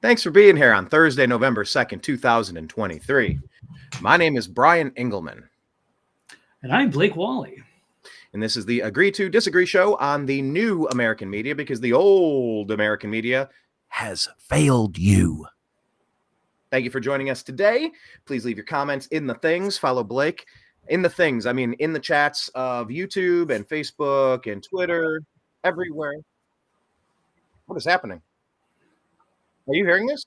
Thanks for being here on Thursday, November 2nd, 2023. My name is Brian Engelman. And I'm Blake Walley. And this is the Agree to Disagree show on the new American media because the old American media has failed you. Thank you for joining us today. Please leave your comments in the things. Follow Blake in the things. I mean, in the chats of YouTube and Facebook and Twitter, everywhere. What is happening? Are you hearing this?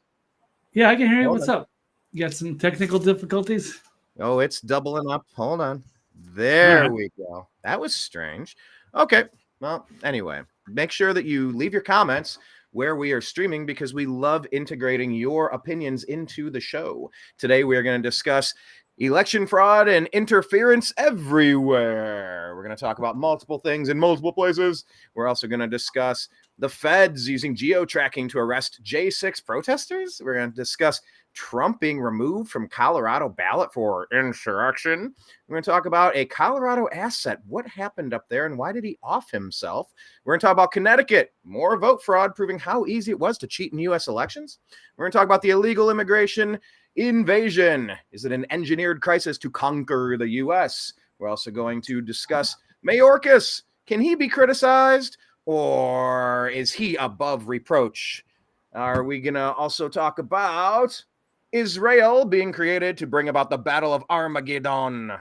Yeah, I can hear you. What's up? You got some technical difficulties? Oh, it's doubling up. Hold on. There we go. That was strange. Okay. Well, anyway, make sure that you leave your comments where we are streaming because we love integrating your opinions into the show. Today, we are going to discuss election fraud and interference everywhere. We're going to talk about multiple things in multiple places. We're also going to discuss the feds using geo-tracking to arrest J6 protesters. We're going to discuss Trump being removed from Colorado ballot for insurrection. We're going to talk about a Colorado asset. What happened up there and why did he off himself? We're going to talk about Connecticut, more vote fraud, proving how easy it was to cheat in U.S. elections. We're going to talk about the illegal immigration invasion. Is it an engineered crisis to conquer the U.S.? We're also going to discuss Mayorkas. Can he be criticized or is he above reproach? Are we going to also talk about Israel being created to bring about the Battle of Armageddon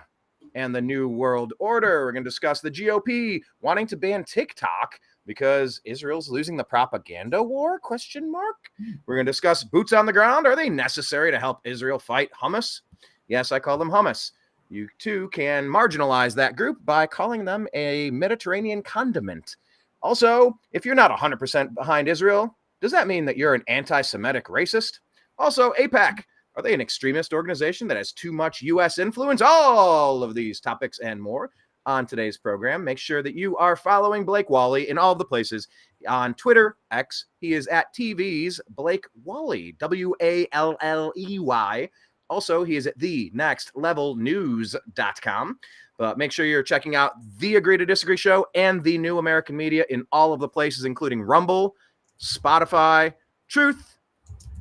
and the New World Order? We're going to discuss the GOP wanting to ban TikTok because Israel's losing the propaganda war? We're going to discuss boots on the ground. Are they necessary to help Israel fight Hamas? Yes, I call them Hamas. You too can marginalize that group by calling them a Mediterranean condiment. Also, if you're not 100% behind Israel, does that mean that you're an anti-Semitic racist? Also, AIPAC, are they an extremist organization that has too much U.S. influence? All of these topics and more on today's program. Make sure that you are following Blake Walley in all of the places. On Twitter, X, he is at TV's Blake Walley, Walley. Also, he is at thenextlevelnews.com. But make sure you're checking out the Agree to Disagree show and the New American Media in all of the places, including Rumble, Spotify, Truth,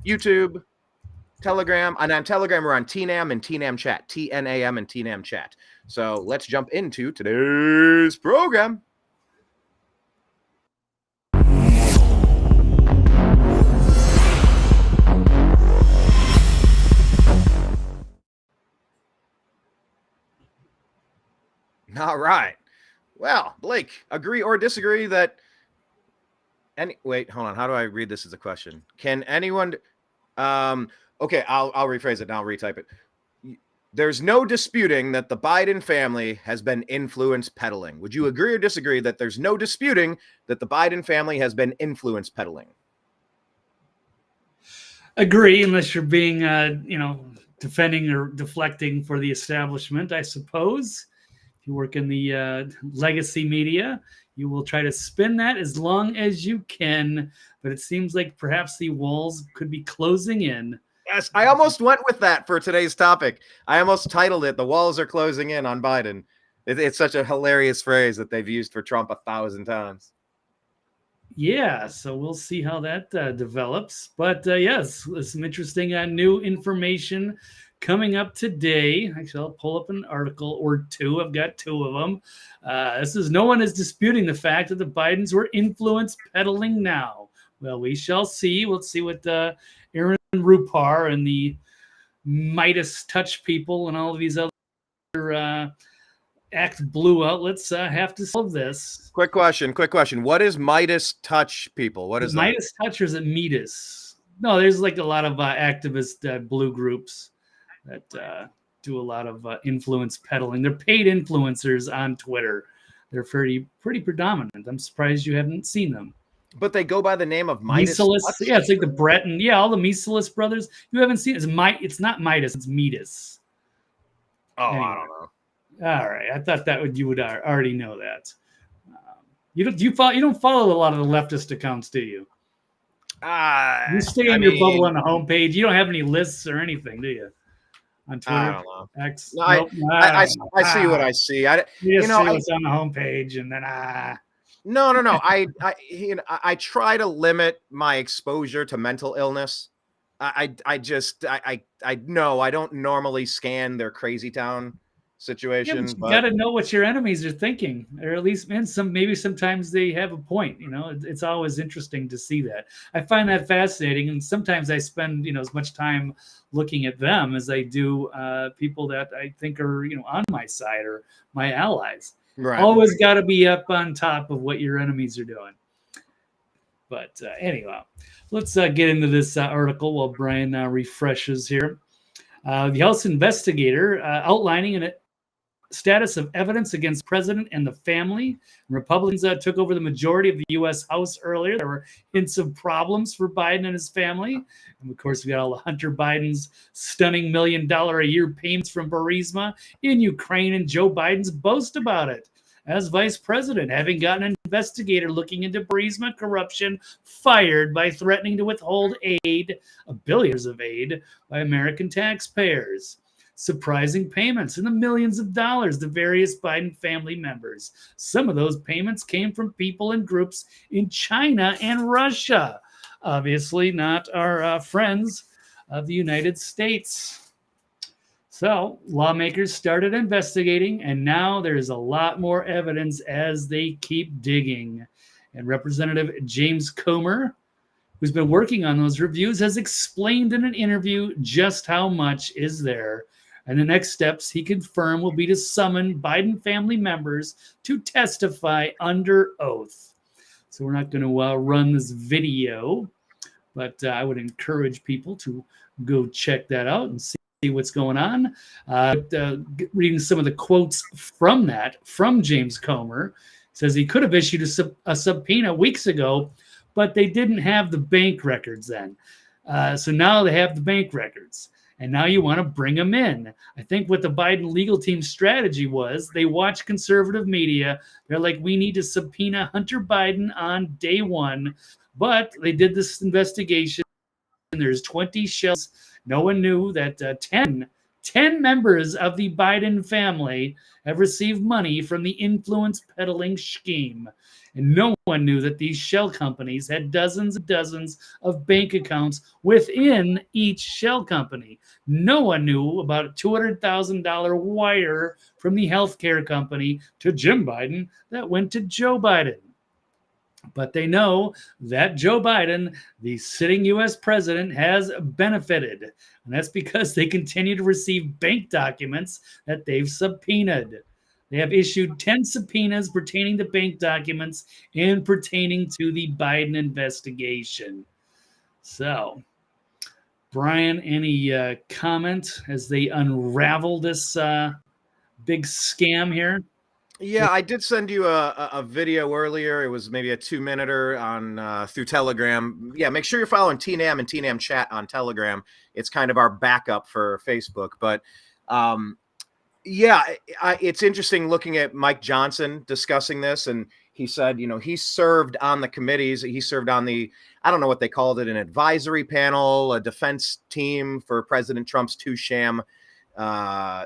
YouTube, Telegram. And on Telegram, we're on TNAM and TNAM Chat, TNAM and TNAM Chat. So let's jump into today's program. All right. Well, Blake, agree or disagree that wait, hold on. How do I read this as a question? Can anyone okay, I'll rephrase it and I'll retype it. There's no disputing that the Biden family has been influence peddling. Would you agree or disagree that there's no disputing that the Biden family has been influence peddling? Agree, unless you're being defending or deflecting for the establishment, I suppose. If you work in the legacy media, you will try to spin that as long as you can, but it seems like perhaps the walls could be closing in. Yes, I almost went with that for today's topic. I almost titled it, "The Walls Are Closing In on Biden." It's such a hilarious phrase that they've used for Trump 1,000 times. Yeah, so we'll see how that develops. But yes, there's some interesting new information coming up today. Actually, I'll pull up an article or two. I've got two of them. This is no one is disputing the fact that the Bidens were influence peddling now. Well, we shall see. Let's see what Aaron Rupar and the Midas Touch people and all of these other Act Blue outlets have to solve this. Quick question. What is Midas Touch people? What is Midas Touch, or is it Midas? No, there's like a lot of activist blue groups that do a lot of influence peddling. They're paid influencers on Twitter. They're pretty predominant. I'm surprised you haven't seen them. But they go by the name of Midas. Yeah, it's like the Breton. Yeah, all the Misalis brothers. You haven't seen it. It's not Midas. It's Midas. Oh, anyway. I don't know. All right, I thought you would already know that. You don't follow a lot of the leftist accounts, do you? You stay in your bubble on the homepage. You don't have any lists or anything, do you? On Twitter, I don't know. X. No, nope. I see what I see. You see what's on the homepage, and then No. I try to limit my exposure to mental illness. I know I don't normally scan their crazy town Yeah, but situation, you got but to know what your enemies are thinking, or at least, man, maybe sometimes they have a point. It's always interesting to see that. I find that fascinating, and sometimes I spend as much time looking at them as I do people that I think are on my side or my allies. right. Always got to be up on top of what your enemies are doing. But anyway, let's get into this article while Brian refreshes here. The House investigator outlining an status of evidence against president and the family. Republicans took over the majority of the U.S. House earlier. There were hints of problems for Biden and his family. And of course, we got all the Hunter Biden's stunning $1 million a year payments from Burisma in Ukraine, and Joe Biden's boast about it. As vice president, having gotten an investigator looking into Burisma corruption fired by threatening to withhold aid, billions of aid, by American taxpayers. Surprising payments in the millions of dollars to various Biden family members. Some of those payments came from people and groups in China and Russia. Obviously, not our friends of the United States. So, lawmakers started investigating, and now there's a lot more evidence as they keep digging. And Representative James Comer, who's been working on those reviews, has explained in an interview just how much is there. And the next steps he confirmed will be to summon Biden family members to testify under oath. So we're not going to run this video, but I would encourage people to go check that out and see what's going on. Reading some of the quotes from James Comer, says he could have issued a subpoena weeks ago, but they didn't have the bank records then. So now they have the bank records. And now you want to bring them in. I think what the Biden legal team's strategy was, they watch conservative media. They're like, we need to subpoena Hunter Biden on day one. But they did this investigation, and there's 20 shells. No one knew that 10 members of the Biden family have received money from the influence peddling scheme. And no one knew that these shell companies had dozens and dozens of bank accounts within each shell company. No one knew about a $200,000 wire from the healthcare company to Jim Biden that went to Joe Biden. But they know that Joe Biden, the sitting U.S. president, has benefited. And that's because they continue to receive bank documents that they've subpoenaed. They have issued 10 subpoenas pertaining to bank documents and pertaining to the Biden investigation. So, Brian, any comment as they unravel this big scam here? Yeah, I did send you a video earlier. It was maybe a 2-minute on through Telegram. Yeah, make sure you're following TNAM and TNAM Chat on Telegram. It's kind of our backup for Facebook. But yeah, it's interesting looking at Mike Johnson discussing this, and he said, he served on the committees. He served on I don't know what they called it, an advisory panel, a defense team for President Trump's sham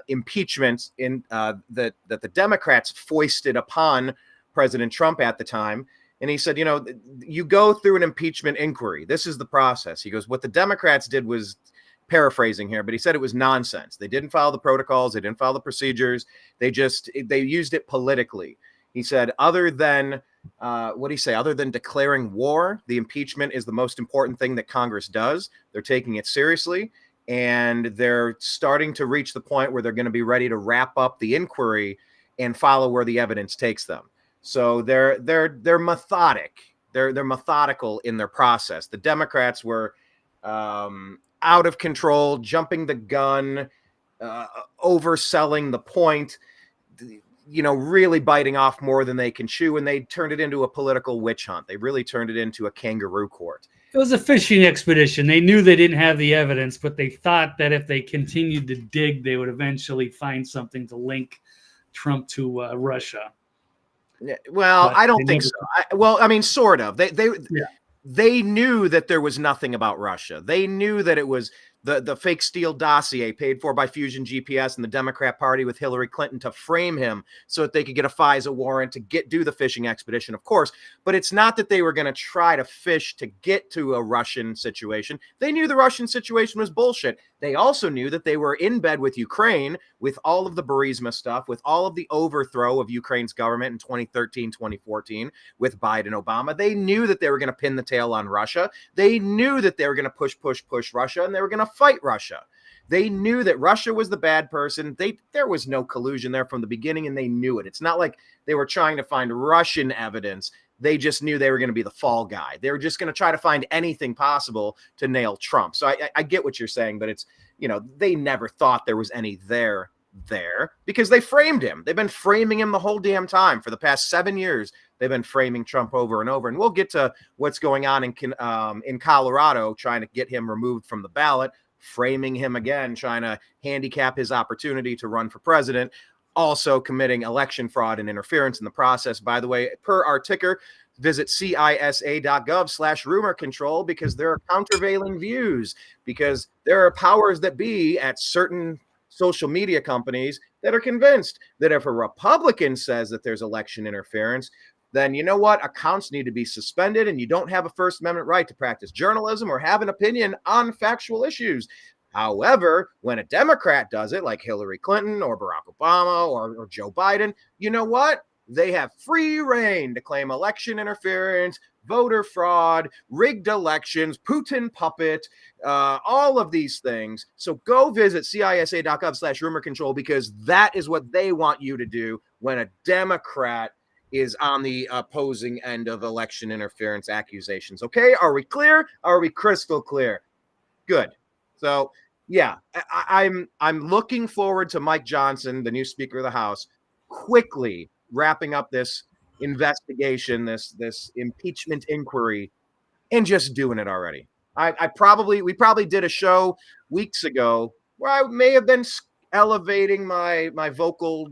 impeachment that the Democrats foisted upon President Trump at the time. And he said, you go through an impeachment inquiry. This is the process. He goes, what the Democrats did was, paraphrasing here, but he said it was nonsense. They didn't follow the protocols. They didn't follow the procedures. They used it politically. He said, other than other than declaring war, the impeachment is the most important thing that Congress does. They're taking it seriously. And they're starting to reach the point where they're going to be ready to wrap up the inquiry and follow where the evidence takes them. So they're methodic. They're methodical in their process. The Democrats were out of control, jumping the gun, overselling the point, really biting off more than they can chew, and they turned it into a political witch hunt. They really turned it into a kangaroo court. It was a fishing expedition. They knew they didn't have the evidence, but they thought that if they continued to dig, they would eventually find something to link Trump to Russia. Well, I don't think so. I mean, sort of. They knew that there was nothing about Russia. They knew that it was the fake Steele dossier paid for by Fusion GPS and the Democrat Party with Hillary Clinton to frame him so that they could get a FISA warrant to do the fishing expedition, of course. But it's not that they were going to try to fish to get to a Russian situation. They knew the Russian situation was bullshit. They also knew that they were in bed with Ukraine, with all of the Burisma stuff, with all of the overthrow of Ukraine's government in 2013, 2014, with Biden, Obama. They knew that they were going to pin the tail on Russia. They knew that they were going to push Russia, and they were going to fight Russia. They knew that Russia was the bad person. There was no collusion there from the beginning, and they knew it. It's not like they were trying to find Russian evidence. They just knew they were going to be the fall guy. They were just going to try to find anything possible to nail Trump. So I get what you're saying, but it's, they never thought there was any there because they framed him. They've been framing him the whole damn time for the past 7 years. They've been framing Trump over and over. And we'll get to what's going on in Colorado, trying to get him removed from the ballot, framing him again, trying to handicap his opportunity to run for president, also committing election fraud and interference in the process. By the way, per our ticker, visit cisa.gov/rumor control, because there are countervailing views, because there are powers that be at certain social media companies that are convinced that if a Republican says that there's election interference, then you know what? Accounts need to be suspended, and you don't have a First Amendment right to practice journalism or have an opinion on factual issues. However, when a Democrat does it, like Hillary Clinton or Barack Obama or Joe Biden, you know what? They have free reign to claim election interference, voter fraud, rigged elections, Putin puppet, all of these things. So go visit cisa.gov/rumor control, because that is what they want you to do when a Democrat is on the opposing end of election interference accusations. Okay, are we clear? Are we crystal clear? Good. So yeah, I'm looking forward to Mike Johnson, the new Speaker of the House, quickly wrapping up this investigation, this impeachment inquiry, and just doing it already. We probably did a show weeks ago where I may have been elevating my vocal,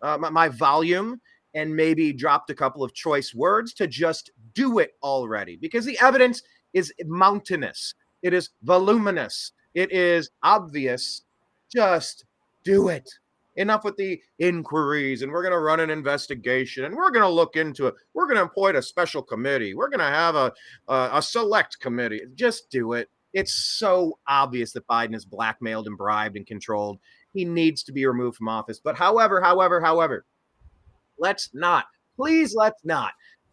my volume, and maybe dropped a couple of choice words to just do it already, because the evidence is mountainous. It is voluminous. It is obvious. Just do it. Enough with the inquiries, and we're going to run an investigation, and we're going to look into it. We're going to appoint a special committee. We're going to have a select committee. Just do it. It's so obvious that Biden is blackmailed and bribed and controlled. He needs to be removed from office. But however, let's not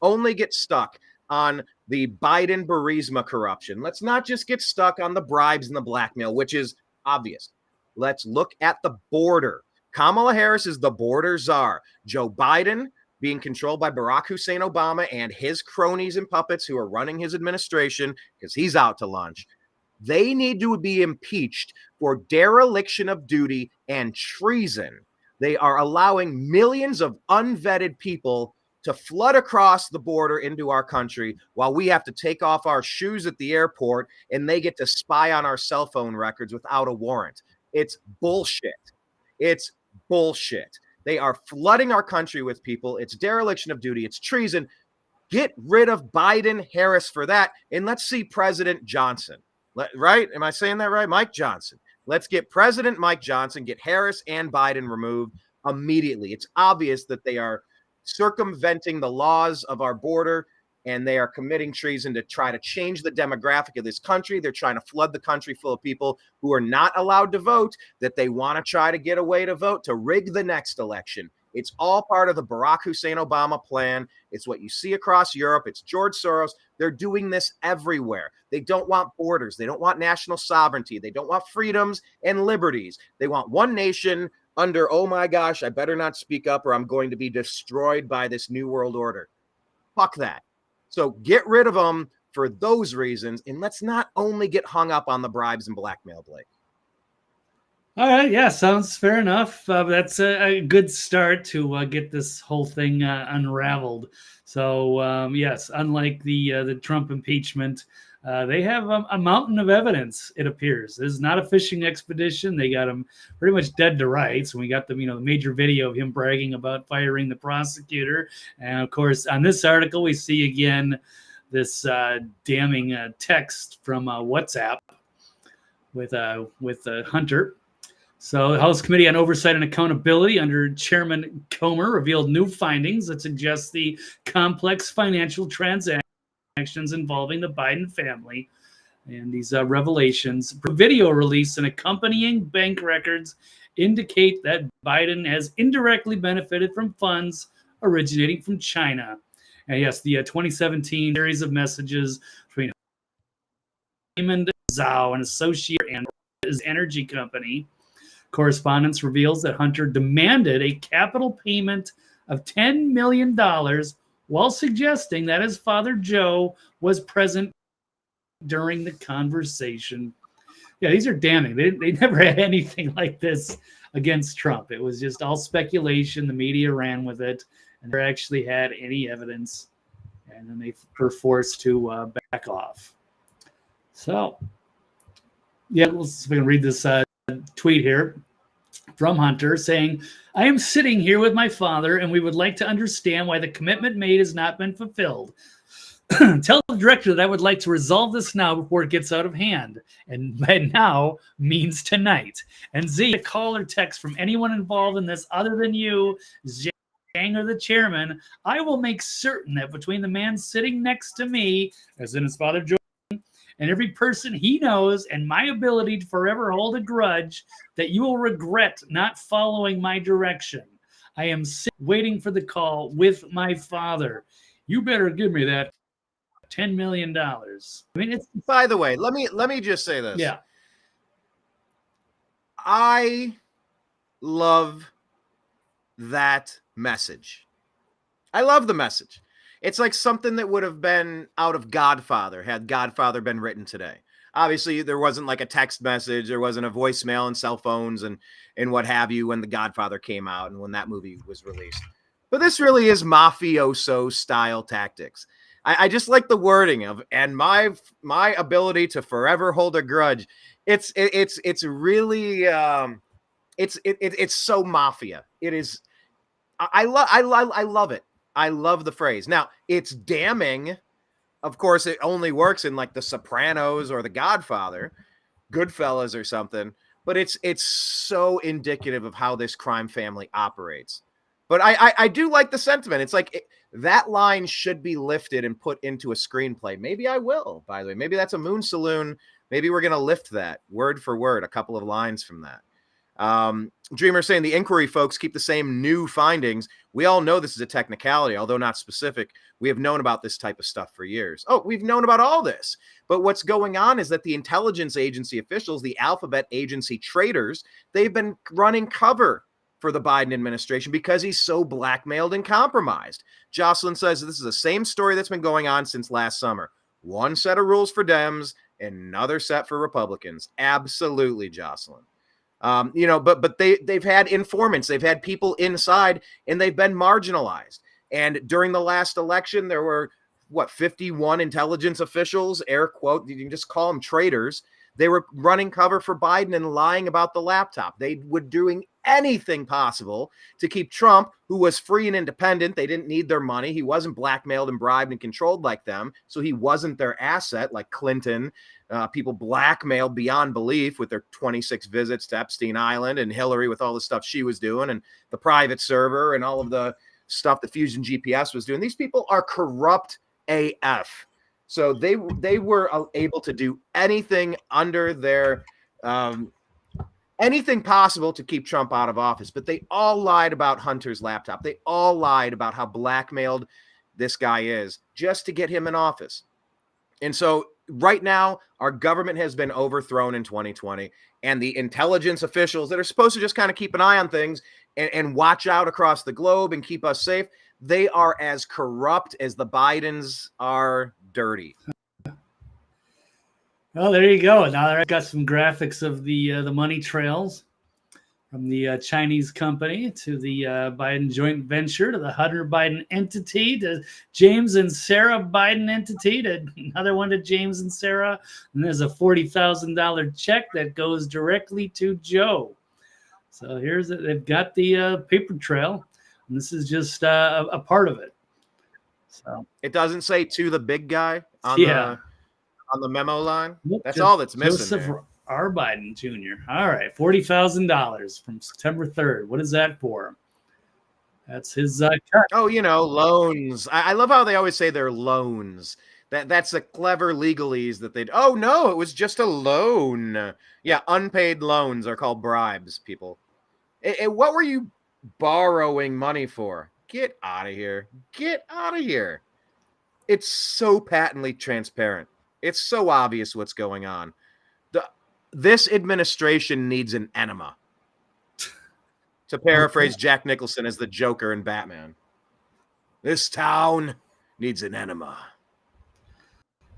only get stuck on the Biden Burisma corruption. Let's not just get stuck on the bribes and the blackmail, which is obvious. Let's look at the border. Kamala Harris is the border czar. Joe Biden, being controlled by Barack Hussein Obama and his cronies and puppets who are running his administration because he's out to lunch. They need to be impeached for dereliction of duty and treason. They are allowing millions of unvetted people to flood across the border into our country while we have to take off our shoes at the airport, and they get to spy on our cell phone records without a warrant. It's bullshit. It's bullshit. They are flooding our country with people. It's dereliction of duty. It's treason. Get rid of Biden, Harris for that, and let's see President Johnson. Right? Am I saying that right? Mike Johnson. Let's get President Mike Johnson, get Harris and Biden removed immediately. It's obvious that they are circumventing the laws of our border, and they are committing treason to try to change the demographic of this country. They're trying to flood the country full of people who are not allowed to vote, that they want to try to get a way to vote, to rig the next election. It's all part of the Barack Hussein Obama plan. It's what you see across Europe. It's George Soros. They're doing this everywhere. They don't want borders. They don't want national sovereignty. They don't want freedoms and liberties. They want one nation under, oh my gosh, I better not speak up or I'm going to be destroyed by this new world order. Fuck that. So get rid of them for those reasons, and let's not only get hung up on the bribes and blackmail, Blake. All right, yeah, sounds fair enough. That's a good start to get this whole thing unraveled. So yes, unlike the Trump impeachment, they have a mountain of evidence. It appears this is not a fishing expedition. They got him pretty much dead to rights. And we got the major video of him bragging about firing the prosecutor. And of course, on this article, we see again this damning text from WhatsApp, with Hunter. So the House Committee on Oversight and Accountability under Chairman Comer revealed new findings that suggest the complex financial transactions involving the Biden family. And these revelations, video release and accompanying bank records indicate that Biden has indirectly benefited from funds originating from China. And yes, the 2017 series of messages between Raymond Zhao, an associate and his energy company. Correspondence reveals that Hunter demanded a capital payment of $10 million while suggesting that his father Joe was present during the conversation. Yeah, these are damning. They never had anything like this against Trump. It was just all speculation. The media ran with it and never actually had any evidence. And then they were forced to back off. So, yeah, let's see if we can read this tweet here from Hunter saying, I am sitting here with my father and we would like to understand why the commitment made has not been fulfilled. Tell the director that I would like to resolve this now before it gets out of hand. And by now means tonight. And Z, a call or text from anyone involved in this other than you, Zhang or the chairman, I will make certain that between the man sitting next to me, as in his father Joe, and every person he knows and my ability to forever hold a grudge, that you will regret not following my direction. I am waiting for the call with my father. You better give me that $10 million. I mean, it's. By the way, let me just say this. Yeah. I love that message. I love the message. It's like something that would have been out of Godfather had Godfather been written today. Obviously, there wasn't like a text message. There wasn't a voicemail and cell phones and what have you when The Godfather came out and when that movie was released. But this really is mafioso style tactics. I just like the wording of, and my ability to forever hold a grudge. It's really it's so mafia. It is. I love it. I love the phrase. Now it's damning. Of course, it only works in like The Sopranos or The Godfather, Goodfellas or something. But it's so indicative of how this crime family operates. But I do like the sentiment. It's like that line should be lifted and put into a screenplay. Maybe I will, by the way. Maybe that's a Moon Saloon. Maybe we're going to lift that word for word, a couple of lines from that. Dreamer saying the inquiry folks keep the same new findings. We all know this is a technicality, although not specific. We have known about this type of stuff for years. Oh, we've known about all this. But what's going on is that the intelligence agency officials, the alphabet agency traitors, they've been running cover for the Biden administration because he's so blackmailed and compromised. Jocelyn says this is the same story that's been going on since last summer. One set of rules for Dems, another set for Republicans. Absolutely, Jocelyn. But they've had informants, they've had people inside, and they've been marginalized. And during the last election, there were 51 intelligence officials, air quote, you can just call them traitors. They were running cover for Biden and lying about the laptop. They were doing anything possible to keep Trump, who was free and independent. They didn't need their money. He wasn't blackmailed and bribed and controlled like them. So he wasn't their asset like Clinton. People blackmailed beyond belief with their 26 visits to Epstein Island, and Hillary with all the stuff she was doing and the private server and all of the stuff that Fusion GPS was doing. These people are corrupt AF. So they were able to do anything under their anything possible to keep Trump out of office. But they all lied about Hunter's laptop. They all lied about how blackmailed this guy is just to get him in office. And so right now, our government has been overthrown in 2020, and the intelligence officials that are supposed to just kind of keep an eye on things and watch out across the globe and keep us safe, they are as corrupt as the Bidens are dirty. Well, there you go. Now I got some graphics of the money trails from the Chinese company to the Biden joint venture to the Hunter Biden entity to James and Sarah Biden entity to another one to James and Sarah. And there's a $40,000 check that goes directly to Joe. So here's it. They've got the paper trail, and this is just a part of it. So it doesn't say to the big guy on the memo line. Nope, that's all that's missing. R. Biden Jr. All right, $40,000 from September 3rd. What is that for? That's his cut. Oh, loans. I love how they always say they're loans. That's a clever legalese that they'd. Oh no, it was just a loan. Yeah, unpaid loans are called bribes, people. What were you borrowing money for? Get out of here. Get out of here. It's so patently transparent. It's so obvious what's going on. This administration needs an enema. To paraphrase Jack Nicholson as the Joker in Batman. This town needs an enema.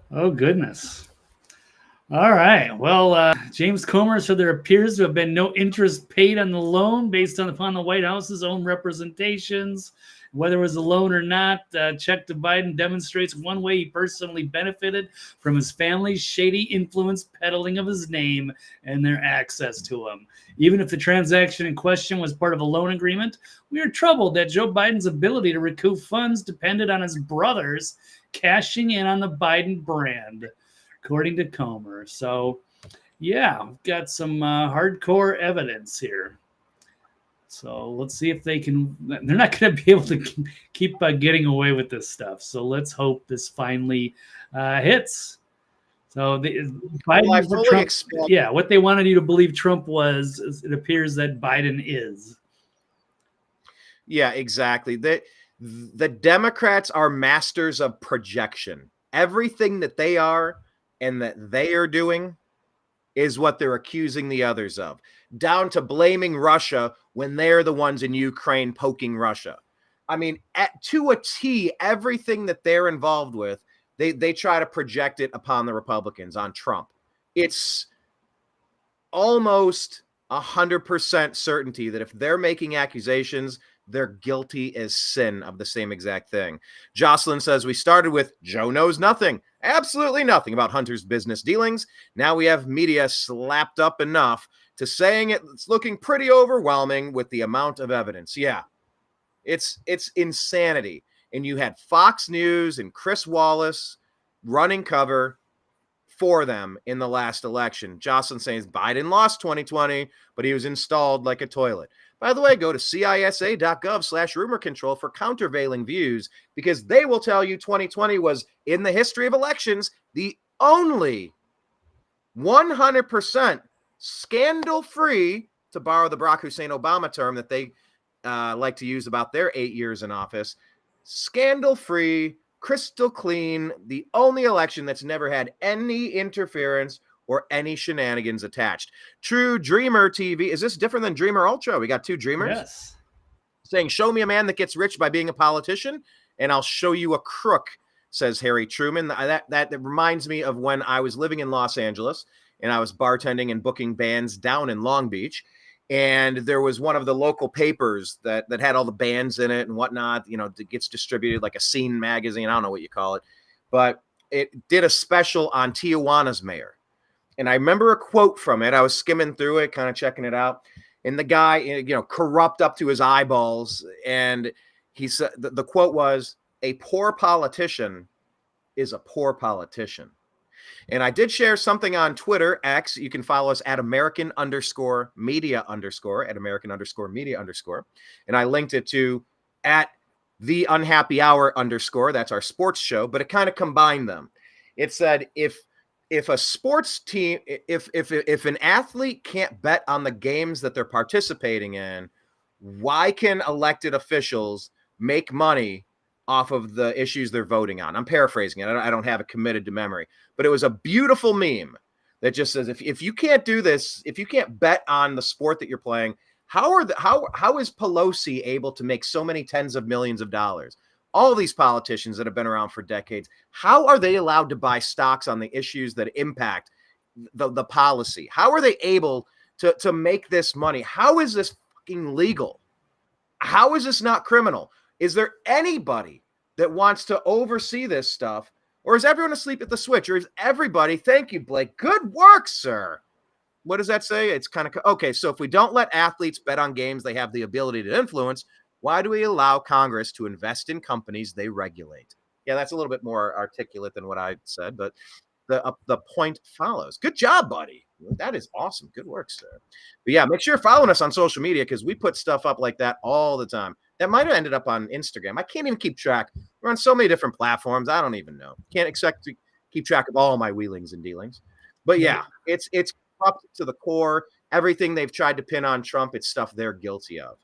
Oh, goodness. All right. Well, James Comer said there appears to have been no interest paid on the loan based upon the White House's own representations. Whether it was a loan or not, check to Biden demonstrates one way he personally benefited from his family's shady influence peddling of his name and their access to him. Even if the transaction in question was part of a loan agreement, we are troubled that Joe Biden's ability to recoup funds depended on his brothers cashing in on the Biden brand, according to Comer. So, yeah, we've got some hardcore evidence here. So let's see if they can. They're not going to be able to keep getting away with this stuff. So let's hope this finally hits. So Biden, what they wanted you to believe Trump was, it appears that Biden is. Yeah, exactly. The Democrats are masters of projection. Everything that they are and that they are doing is what they're accusing the others of, down to blaming Russia when they're the ones in Ukraine poking Russia. I mean, to a T, everything that they're involved with, they try to project it upon the Republicans, on Trump. It's almost 100% certainty that if they're making accusations, they're guilty as sin of the same exact thing. Jocelyn says, we started with Joe knows nothing, absolutely nothing about Hunter's business dealings. Now we have media slapped up enough to saying it's looking pretty overwhelming with the amount of evidence. Yeah, it's insanity. And you had Fox News and Chris Wallace running cover for them in the last election. Jocelyn says Biden lost 2020, but he was installed like a toilet. By the way, go to cisa.gov/rumor control for countervailing views, because they will tell you 2020 was, in the history of elections, the only 100% scandal-free, to borrow the Barack Hussein Obama term that they like to use about their 8 years in office, scandal-free, crystal clean, the only election that's never had any interference or any shenanigans attached. True Dreamer TV. Is this different than Dreamer Ultra? We got two Dreamers. Yes. Saying, show me a man that gets rich by being a politician, and I'll show you a crook, says Harry Truman. That reminds me of when I was living in Los Angeles, and I was bartending and booking bands down in Long Beach. And there was one of the local papers that had all the bands in it and whatnot. It gets distributed like a scene magazine. I don't know what you call it. But it did a special on Tijuana's mayor. And I remember a quote from it. I was skimming through it, kind of checking it out. And the guy, corrupt up to his eyeballs. And he said, the quote was, a poor politician is a poor politician. And I did share something on Twitter, X. You can follow us at American_media_, at American_media_. And I linked it to at the unhappy hour _ That's our sports show, but it kind of combined them. It said, if a sports team, if an athlete can't bet on the games that they're participating in, why can elected officials make money off of the issues they're voting on? I'm paraphrasing it. I don't have it committed to memory, but it was a beautiful meme that just says, if you can't do this, if you can't bet on the sport that you're playing, how is Pelosi able to make so many tens of millions of dollars? All these politicians that have been around for decades, how are they allowed to buy stocks on the issues that impact the policy? How are they able to make this money? How is this fucking legal? How is this not criminal? Is there anybody that wants to oversee this stuff? Or is everyone asleep at the switch? Or is everybody, thank you, Blake, good work, sir. What does that say? It's kind of, okay, so if we don't let athletes bet on games they have the ability to influence, why do we allow Congress to invest in companies they regulate? Yeah, that's a little bit more articulate than what I said, but the point follows. Good job, buddy. That is awesome. Good work, sir. But yeah, make sure you're following us on social media because we put stuff up like that all the time. That might have ended up on Instagram. I can't even keep track. We're on so many different platforms. I don't even know. Can't expect to keep track of all my wheelings and dealings. But yeah, it's up to the core. Everything they've tried to pin on Trump, it's stuff they're guilty of.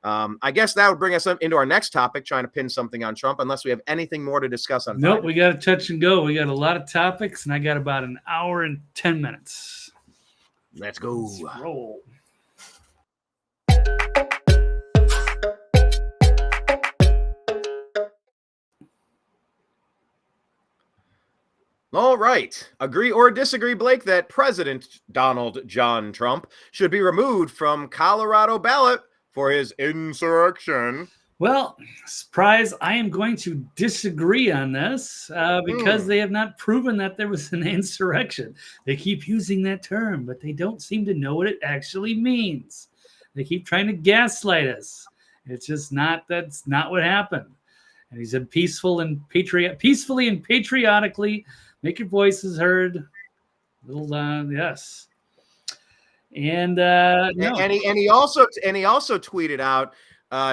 I guess that would bring us into our next topic, trying to pin something on Trump, unless we have anything more to discuss on Nope, Biden. we got to touch and go. We got a lot of topics, and I got about an hour and 10 minutes. Let's go. Let's roll. All right. Agree or disagree, Blake, that President Donald John Trump should be removed from Colorado ballot for his insurrection? Well, surprise, I am going to disagree on this because they have not proven that there was an insurrection. They keep using that term, but they don't seem to know what it actually means. They keep trying to gaslight us. It's just that's not what happened. And he said peacefully and patriotically, make your voices heard. Yes. And no. and he also tweeted out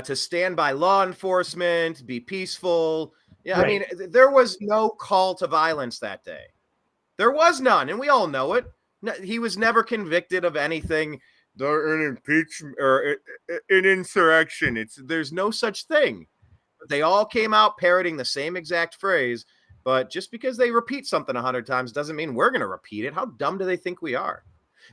to stand by law enforcement, be peaceful. Yeah, right. I mean, there was no call to violence that day. There was none, and we all know it. He was never convicted of anything. An impeachment or an insurrection. There's no such thing. They all came out parroting the same exact phrase, but just because they repeat something 100 times doesn't mean we're going to repeat it. How dumb do they think we are?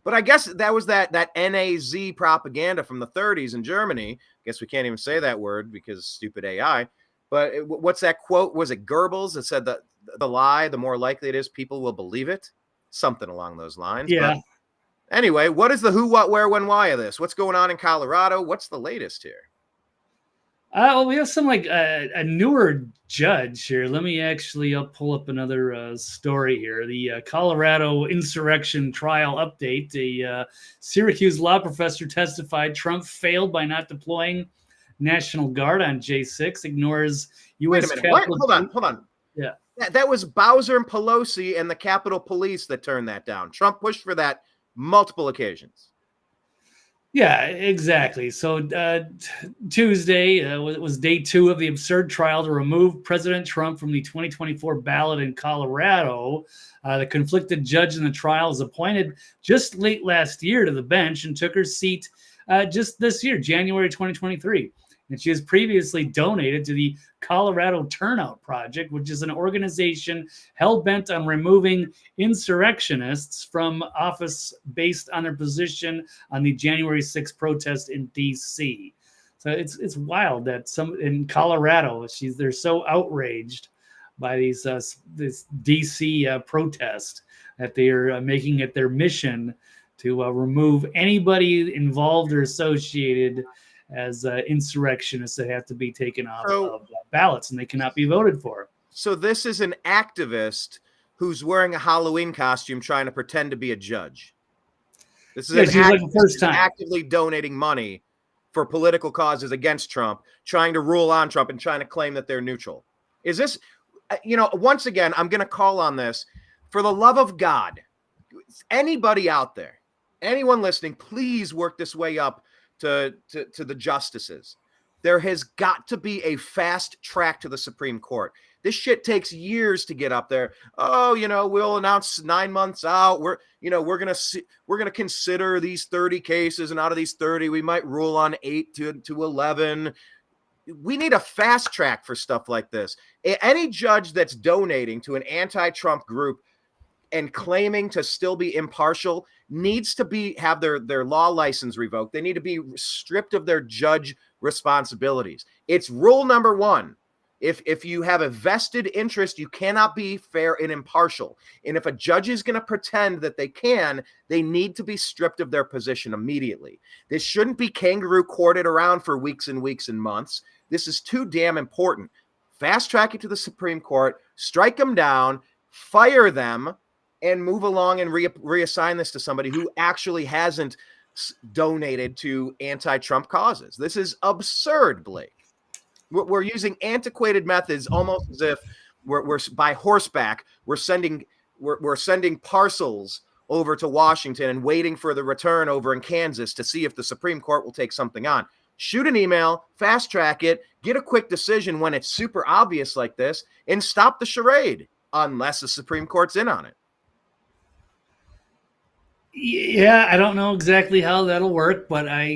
But I guess that was that NAZ propaganda from the 30s in Germany. I guess we can't even say that word because stupid AI. But what's that quote? Was it Goebbels that said that the lie, the more likely it is people will believe it? Something along those lines. Yeah. But anyway, what is the who, what, where, when, why of this? What's going on in Colorado? What's the latest here? Well, we have some a newer judge here. I'll pull up another story here. The Colorado insurrection trial update. A Syracuse law professor testified Trump failed by not deploying National Guard on J6, ignores U.S. Wait a minute. What? Hold on. Yeah. That was Bowser and Pelosi and the Capitol Police that turned that down. Trump pushed for that multiple occasions. Yeah, exactly. So Tuesday was day 2 of the absurd trial to remove President Trump from the 2024 ballot in Colorado. The conflicted judge in the trial was appointed just late last year to the bench and took her seat just this year, January 2023. And she has previously donated to the Colorado Turnout Project, which is an organization hell-bent on removing insurrectionists from office based on their position on the January 6th protest in D.C. So it's wild that some in Colorado, they're so outraged by this D.C. protest that they are making it their mission to remove anybody involved or associated as insurrectionists that have to be taken off of ballots and they cannot be voted for. So this is an activist who's wearing a Halloween costume trying to pretend to be a judge. This is an activist first time actively donating money for political causes against Trump, trying to rule on Trump and trying to claim that they're neutral. Is this, once again, I'm going to call on this. For the love of God, anybody out there, anyone listening, please work this way up to the justices. There has got to be a fast track to the Supreme Court. This shit takes years to get up there. Oh, we'll announce 9 months out. We're going to consider these 30 cases, and out of these 30, we might rule on 8 to 11. We need a fast track for stuff like this. Any judge that's donating to an anti-Trump group and claiming to still be impartial needs to have their law license revoked. They need to be stripped of their judge responsibilities. It's rule number 1. If you have a vested interest, you cannot be fair and impartial. And if a judge is going to pretend that they need to be stripped of their position immediately. This shouldn't be kangaroo courted around for weeks and weeks and months. This is too damn important. Fast track it to the Supreme Court, strike them down, fire them, and move along and reassign this to somebody who actually hasn't donated to anti-Trump causes. This is absurd, Blake. We're using antiquated methods, almost as if we're by horseback. We're sending parcels over to Washington and waiting for the return over in Kansas to see if the Supreme Court will take something on. Shoot an email, fast track it, get a quick decision when it's super obvious like this, and stop the charade unless the Supreme Court's in on it. Yeah, I don't know exactly how that'll work, but I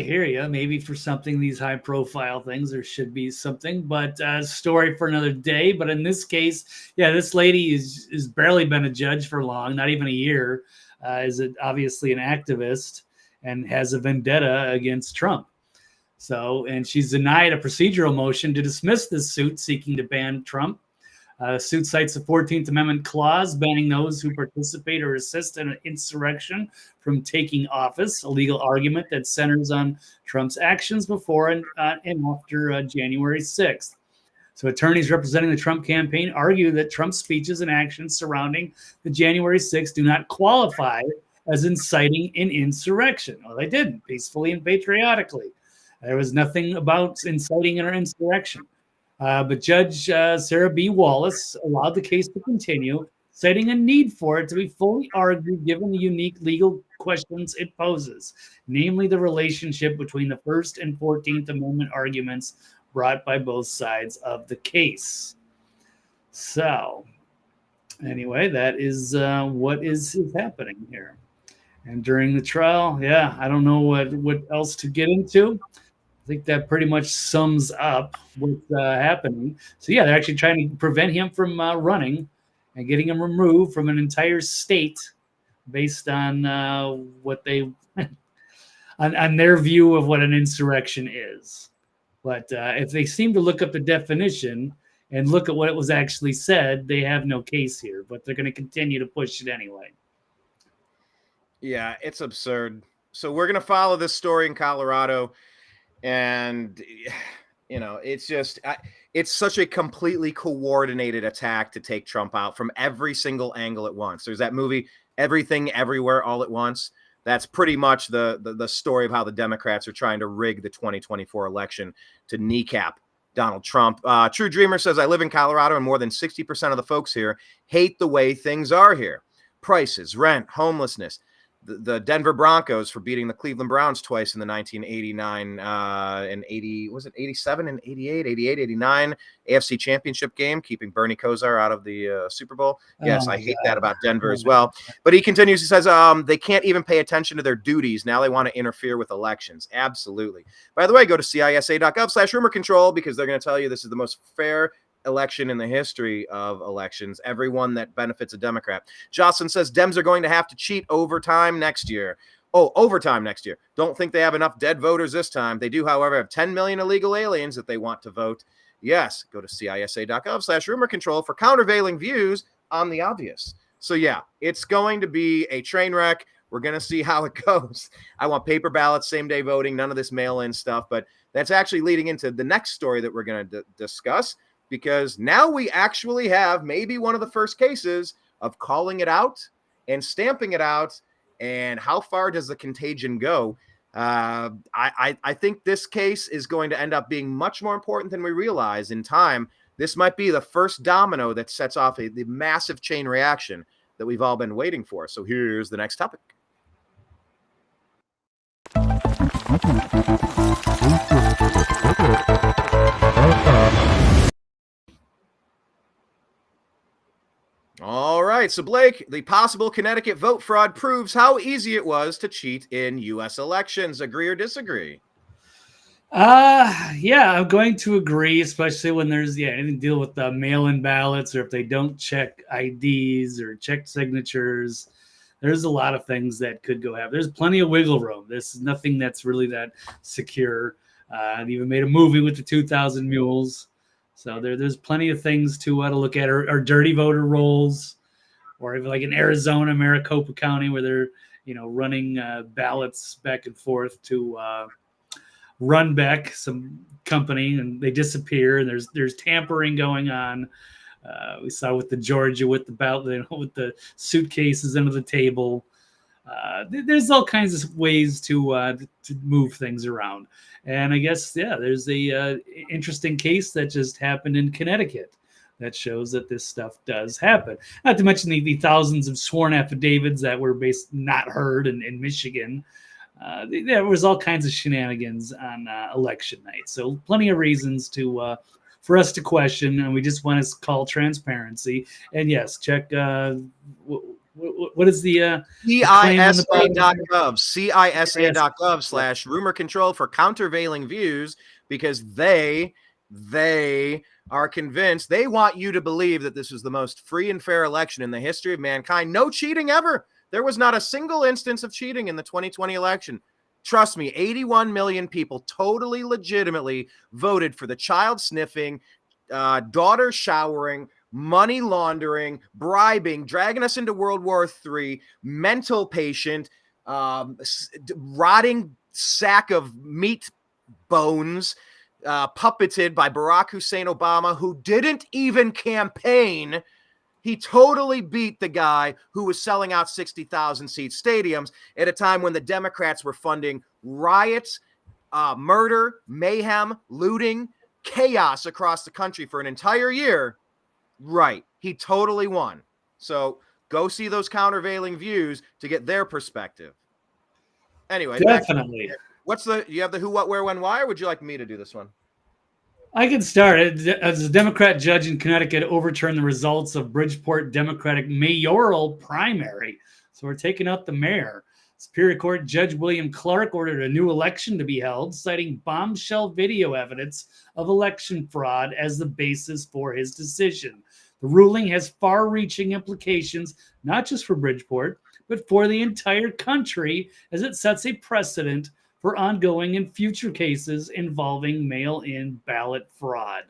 hear you. Maybe for something, these high profile things, there should be something, but story for another day. But in this case, yeah, this lady is barely been a judge for long, not even a year. Is obviously an activist and has a vendetta against Trump. So, and she's denied a procedural motion to dismiss this suit seeking to ban Trump. Suit cites the 14th Amendment clause banning those who participate or assist in an insurrection from taking office, a legal argument that centers on Trump's actions before and after January 6th. So attorneys representing the Trump campaign argue that Trump's speeches and actions surrounding the January 6th do not qualify as inciting an insurrection. Well, they didn't, peacefully and patriotically. There was nothing about inciting an insurrection. But Judge Sarah B. Wallace allowed the case to continue, citing a need for it to be fully argued given the unique legal questions it poses, namely the relationship between the First and 14th Amendment arguments brought by both sides of the case. So, anyway, that is what is happening here. And during the trial, yeah, I don't know what else to get into. I think that pretty much sums up what's happening. So, yeah, they're actually trying to prevent him from running and getting him removed from an entire state based on what they on their view of what an insurrection is. But if they seem to look up the definition and look at what it was actually said, they have no case here. But they're going to continue to push it anyway. Yeah, it's absurd. So we're going to follow this story in Colorado. And, you know, it's just, it's such a completely coordinated attack to take Trump out from every single angle at once. There's that movie, Everything Everywhere All at Once. That's pretty much the story of how the Democrats are trying to rig the 2024 election to kneecap Donald Trump. True Dreamer says, I live in Colorado and more than 60% of the folks here hate the way things are here. Prices, rent, homelessness. The Denver Broncos for beating the Cleveland Browns twice in the 1989 and 80, was it 87 and 88, 89 AFC Championship game, keeping Bernie Kosar out of the Super Bowl. Yes, I hate that about Denver as well. But he continues, he says, they can't even pay attention to their duties. Now they want to interfere with elections. Absolutely. By the way, go to CISA.gov/rumor control because they're going to tell you this is the most fair election in the history of elections. Everyone that benefits a Democrat. Jocelyn says Dems are going to have to cheat overtime next year. Oh, overtime next year. Don't think they have enough dead voters this time. They do, however, have 10 million illegal aliens that they want to vote. Yes, go to CISA.gov/rumor control for countervailing views on the obvious. So yeah, it's going to be a train wreck. We're going to see how it goes. I want paper ballots, same day voting, none of this mail-in stuff, but that's actually leading into the next story that we're going to discuss. Because now we actually have maybe one of the first cases of calling it out and stamping it out. And how far does the contagion go? I think this case is going to end up being much more important than we realize in time. This might be the first domino that sets off the massive chain reaction that we've all been waiting for. So here's the next topic. All right, so Blake, the possible Connecticut vote fraud proves how easy it was to cheat in U.S. elections. Agree or disagree? Yeah, I'm going to agree, especially when there's anything to deal with the mail-in ballots or if they don't check IDs or check signatures. There's a lot of things that could go happen. There's plenty of wiggle room. This is nothing that's really that secure. They even made a movie with the 2,000 Mules. So there's plenty of things to look at, or dirty voter rolls, or even like in Arizona, Maricopa County, where they're running ballots back and forth to run back some company, and they disappear, and there's tampering going on. We saw with the Georgia with the ballot, with the suitcases under the table. There's all kinds of ways to move things around. And I guess, there's a interesting case that just happened in Connecticut that shows that this stuff does happen. Not to mention the thousands of sworn affidavits that were not heard in Michigan. There was all kinds of shenanigans on election night. So plenty of reasons to for us to question, and we just want to call transparency. And yes, check what is the CISA.gov, CISA.gov / rumor control for countervailing views, because they are convinced, they want you to believe that this is the most free and fair election in the history of mankind. No cheating ever. There was not a single instance of cheating in the 2020 election. Trust me, 81 million people totally legitimately voted for the child sniffing, daughter showering, money laundering, bribing, dragging us into World War III, mental patient, rotting sack of meat bones, puppeted by Barack Hussein Obama, who didn't even campaign. He totally beat the guy who was selling out 60,000 seat stadiums at a time when the Democrats were funding riots, murder, mayhem, looting, chaos across the country for an entire year. Right. He totally won. So go see those countervailing views to get their perspective. Anyway, definitely. You have the who, what, where, when, why, or would you like me to do this one? I can start. As a Democrat judge in Connecticut overturned the results of Bridgeport Democratic mayoral primary. So we're taking out the mayor. Superior Court Judge William Clark ordered a new election to be held, citing bombshell video evidence of election fraud as the basis for his decision. The ruling has far-reaching implications, not just for Bridgeport, but for the entire country, as it sets a precedent for ongoing and future cases involving mail-in ballot fraud.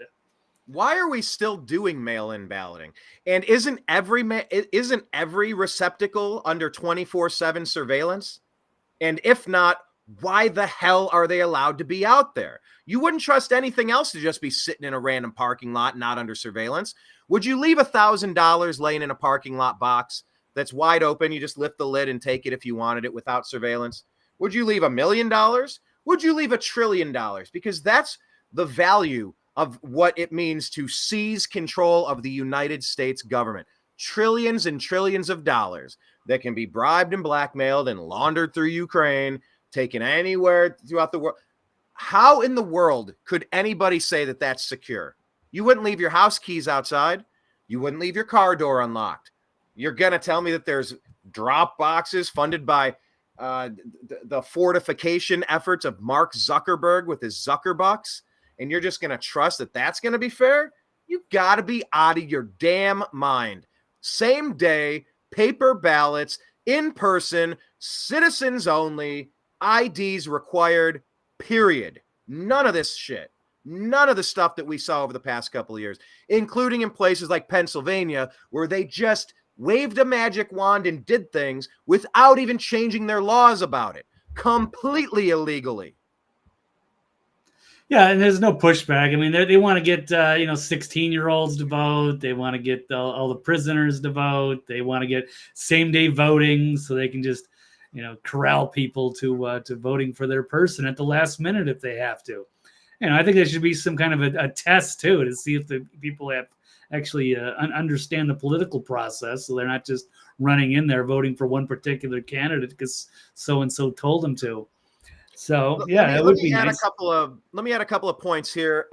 Why are we still doing mail-in balloting? And isn't every receptacle under 24/7 surveillance? And if not, why the hell are they allowed to be out there? You wouldn't trust anything else to just be sitting in a random parking lot, not under surveillance. Would you leave $1,000 laying in a parking lot box that's wide open? You just lift the lid and take it if you wanted it without surveillance. Would you leave $1 million? Would you leave $1 trillion? Because that's the value of what it means to seize control of the United States government. Trillions and trillions of dollars that can be bribed and blackmailed and laundered through Ukraine, taken anywhere throughout the world. How in the world could anybody say that that's secure? You wouldn't leave your house keys outside. You wouldn't leave your car door unlocked. You're going to tell me that there's drop boxes funded by the fortification efforts of Mark Zuckerberg with his Zuckerbucks, and you're just going to trust that that's going to be fair? You got to be out of your damn mind. Same day, paper ballots, in person, citizens only, IDs required, period. None of this shit. None of the stuff that we saw over the past couple of years, including in places like Pennsylvania, where they just waved a magic wand and did things without even changing their laws about it, completely illegally. Yeah, and there's no pushback. I mean, they want to get 16-year-olds to vote. They want to get all the prisoners to vote. They want to get same-day voting so they can just corral people to voting for their person at the last minute if they have to. I think there should be some kind of a test too to see if the people have actually understand the political process, so they're not just running in there voting for one particular candidate because so and so told them to. So yeah, it would be nice. Let me add a couple of points here.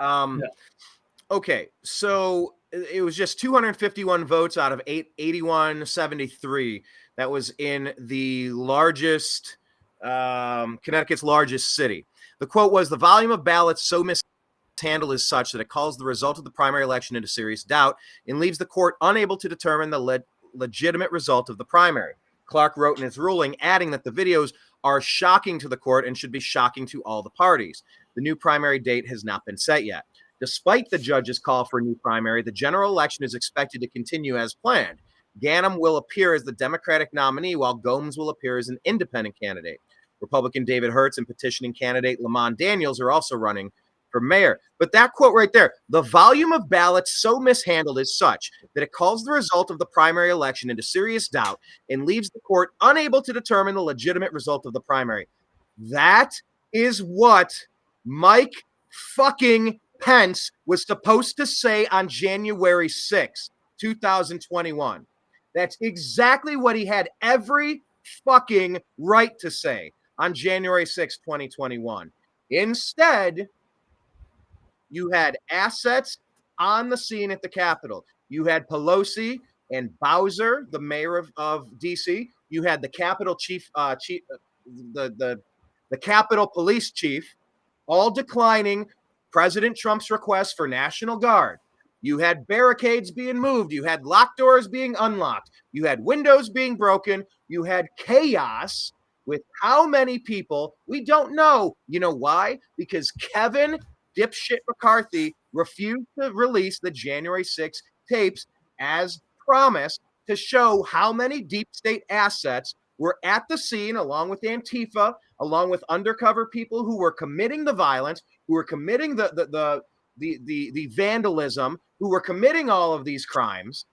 Okay, so it was just 251 votes out of 8173. That was in the largest, Connecticut's largest city. The quote was, "The volume of ballots so mishandled is such that it calls the result of the primary election into serious doubt and leaves the court unable to determine the legitimate result of the primary." Clark wrote in his ruling, adding that the videos are shocking to the court and should be shocking to all the parties. The new primary date has not been set yet. Despite the judge's call for a new primary, the general election is expected to continue as planned. Ganim will appear as the Democratic nominee, while Gomes will appear as an independent candidate. Republican David Hertz and petitioning candidate Lamont Daniels are also running for mayor. But that quote right there, "The volume of ballots so mishandled is such that it calls the result of the primary election into serious doubt and leaves the court unable to determine the legitimate result of the primary." That is what Mike fucking Pence was supposed to say on January 6th, 2021. That's exactly what he had every fucking right to say on January 6th, 2021. Instead, you had assets on the scene at the Capitol. You had Pelosi and Bowser, the mayor of DC. You had the Capitol the Capitol Police chief, all declining President Trump's request for National Guard. You had barricades being moved. You had locked doors being unlocked. You had windows being broken. You had chaos with how many people? We don't know. You know why? Because Kevin dipshit McCarthy refused to release the January 6th tapes as promised to show how many deep state assets were at the scene, along with Antifa, along with undercover people who were committing the violence, who were committing the vandalism, who were committing all of these crimes,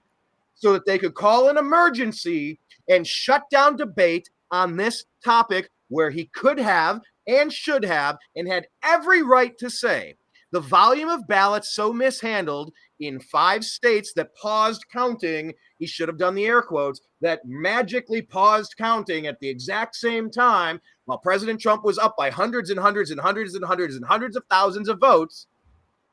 so that they could call an emergency and shut down debate on this topic where he could have and should have and had every right to say. The volume of ballots so mishandled in 5 states that paused counting, he should have done the air quotes, that magically paused counting at the exact same time while President Trump was up by hundreds and hundreds and hundreds and hundreds and hundreds of thousands of votes,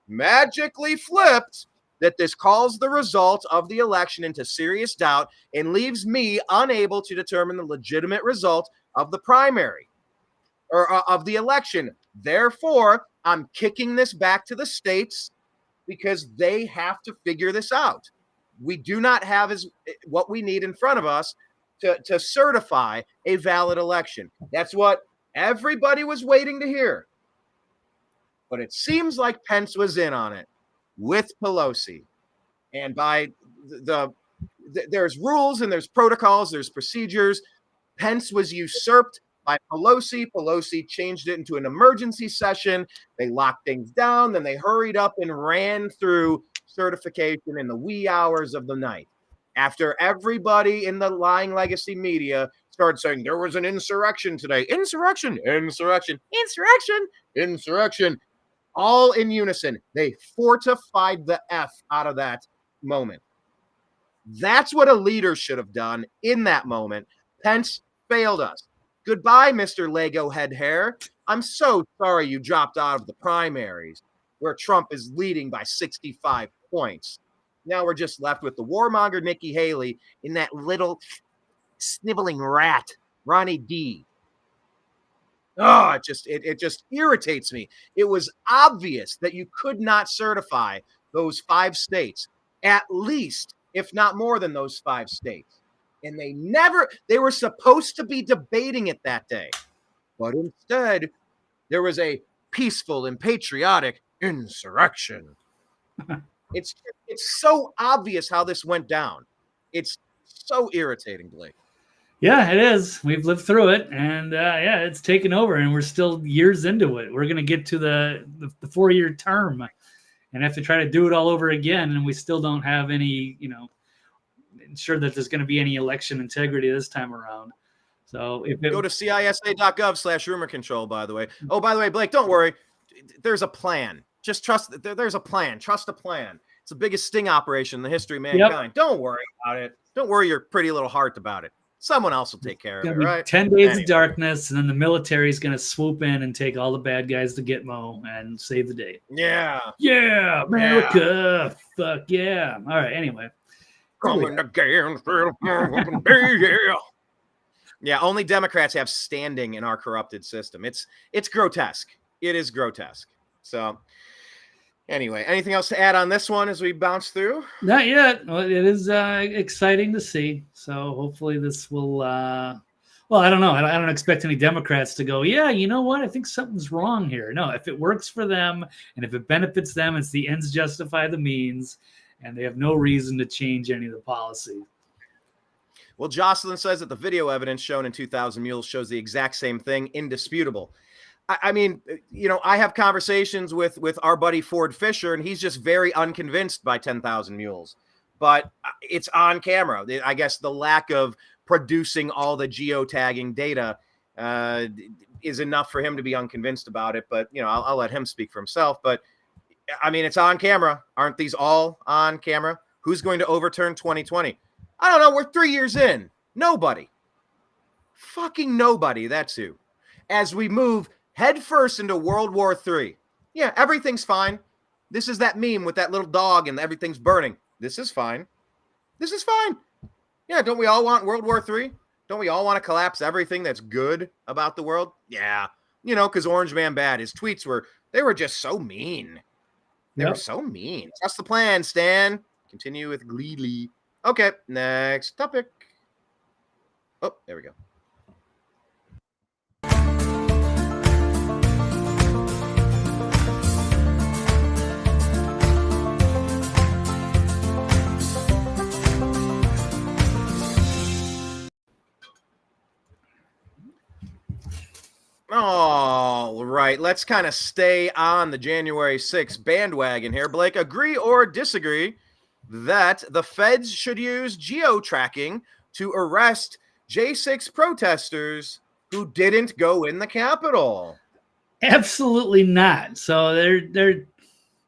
magically flipped, that this calls the result of the election into serious doubt and leaves me unable to determine the legitimate result of the primary or of the election. Therefore, I'm kicking this back to the states because they have to figure this out. We do not have what we need in front of us to certify a valid election. That's what everybody was waiting to hear. But it seems like Pence was in on it with Pelosi. And by there's rules and there's protocols, there's procedures. Pence was usurped by Pelosi. Pelosi changed it into an emergency session. They locked things down. Then they hurried up and ran through certification in the wee hours of the night. After everybody in the lying legacy media started saying there was an insurrection today. Insurrection, insurrection, insurrection, insurrection. All in unison. They fortified the F out of that moment. That's what a leader should have done in that moment. Pence failed us. Goodbye, Mr. Lego head hair. I'm so sorry you dropped out of the primaries where Trump is leading by 65 points. Now we're just left with the warmonger Nikki Haley and that little sniveling rat, Ronnie D. Oh, it just irritates me. It was obvious that you could not certify those 5 states, at least, if not more than those 5 states. And they were supposed to be debating it that day. But instead, there was a peaceful and patriotic insurrection. It's so obvious how this went down. It's so irritating, Blake. Yeah, it is. We've lived through it, and it's taken over, and we're still years into it. We're going to get to the 4-year term and have to try to do it all over again, and we still don't have any, ensure that there's going to be any election integrity this time around. So go to cisa.gov/rumor control, by the way. Oh, by the way, Blake, don't worry. There's a plan. Just trust. There's a plan. Trust a plan. It's the biggest sting operation in the history of mankind. Yep. Don't worry about it. Don't worry your pretty little heart about it. Someone else will take care of it, right? 10 days of darkness, and then the military is going to swoop in and take all the bad guys to Gitmo and save the day. Yeah. Yeah, America. Yeah. Fuck yeah. All right, anyway. Coming again. Yeah, only Democrats have standing in our corrupted system. It's grotesque. It is grotesque. So anyway, anything else to add on this one as we bounce through? Not yet. Well, it is exciting to see. So hopefully this will, I don't know. I don't expect any Democrats to go, yeah, you know what? I think something's wrong here. No, if it works for them and if it benefits them, it's the ends justify the means, and they have no reason to change any of the policy. Well, Jocelyn says that the video evidence shown in 2,000 Mules shows the exact same thing, indisputable. I mean, I have conversations with our buddy Ford Fisher, and he's just very unconvinced by 10,000 Mules. But it's on camera. I guess the lack of producing all the geotagging data is enough for him to be unconvinced about it. But, I'll let him speak for himself. But I mean, it's on camera. Aren't these all on camera? Who's going to overturn 2020? I don't know. We're 3 years in. Nobody. Fucking nobody. That's who. As we move headfirst into World War III. Yeah, everything's fine. This is that meme with that little dog and everything's burning. This is fine. This is fine. Yeah, don't we all want World War III? Don't we all want to collapse everything that's good about the world? Yeah. You know, because Orange Man Bad, his tweets they were just so mean. They were so mean. Trust the plan, Stan. Continue with Gleedly. Okay, next topic. Oh, there we go. All right, let's kind of stay on the January 6th bandwagon here. Blake, agree or disagree that the feds should use geo-tracking to arrest J6 protesters who didn't go in the Capitol? Absolutely not. So they're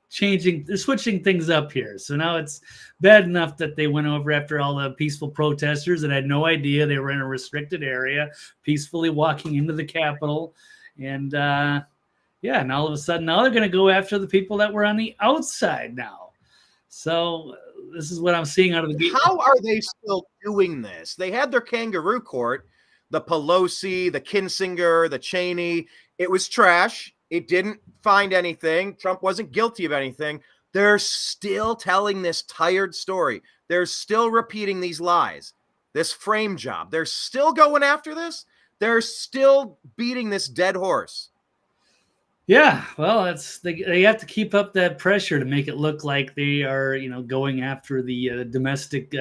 switching things up here. So now it's bad enough that they went over after all the peaceful protesters that had no idea they were in a restricted area, peacefully walking into the Capitol. And and all of a sudden now they're going to go after the people that were on the outside now. So this is what I'm seeing out of the gate. How are they still doing this? They had their kangaroo court, the Pelosi, the Kinzinger, the Cheney. It was trash. It didn't find anything. Trump wasn't guilty of anything. They're still telling this tired story. They're still repeating these lies, this frame job. They're still going after this. They're still beating this dead horse. Yeah, well, they have to keep up that pressure to make it look like they are, going after the domestic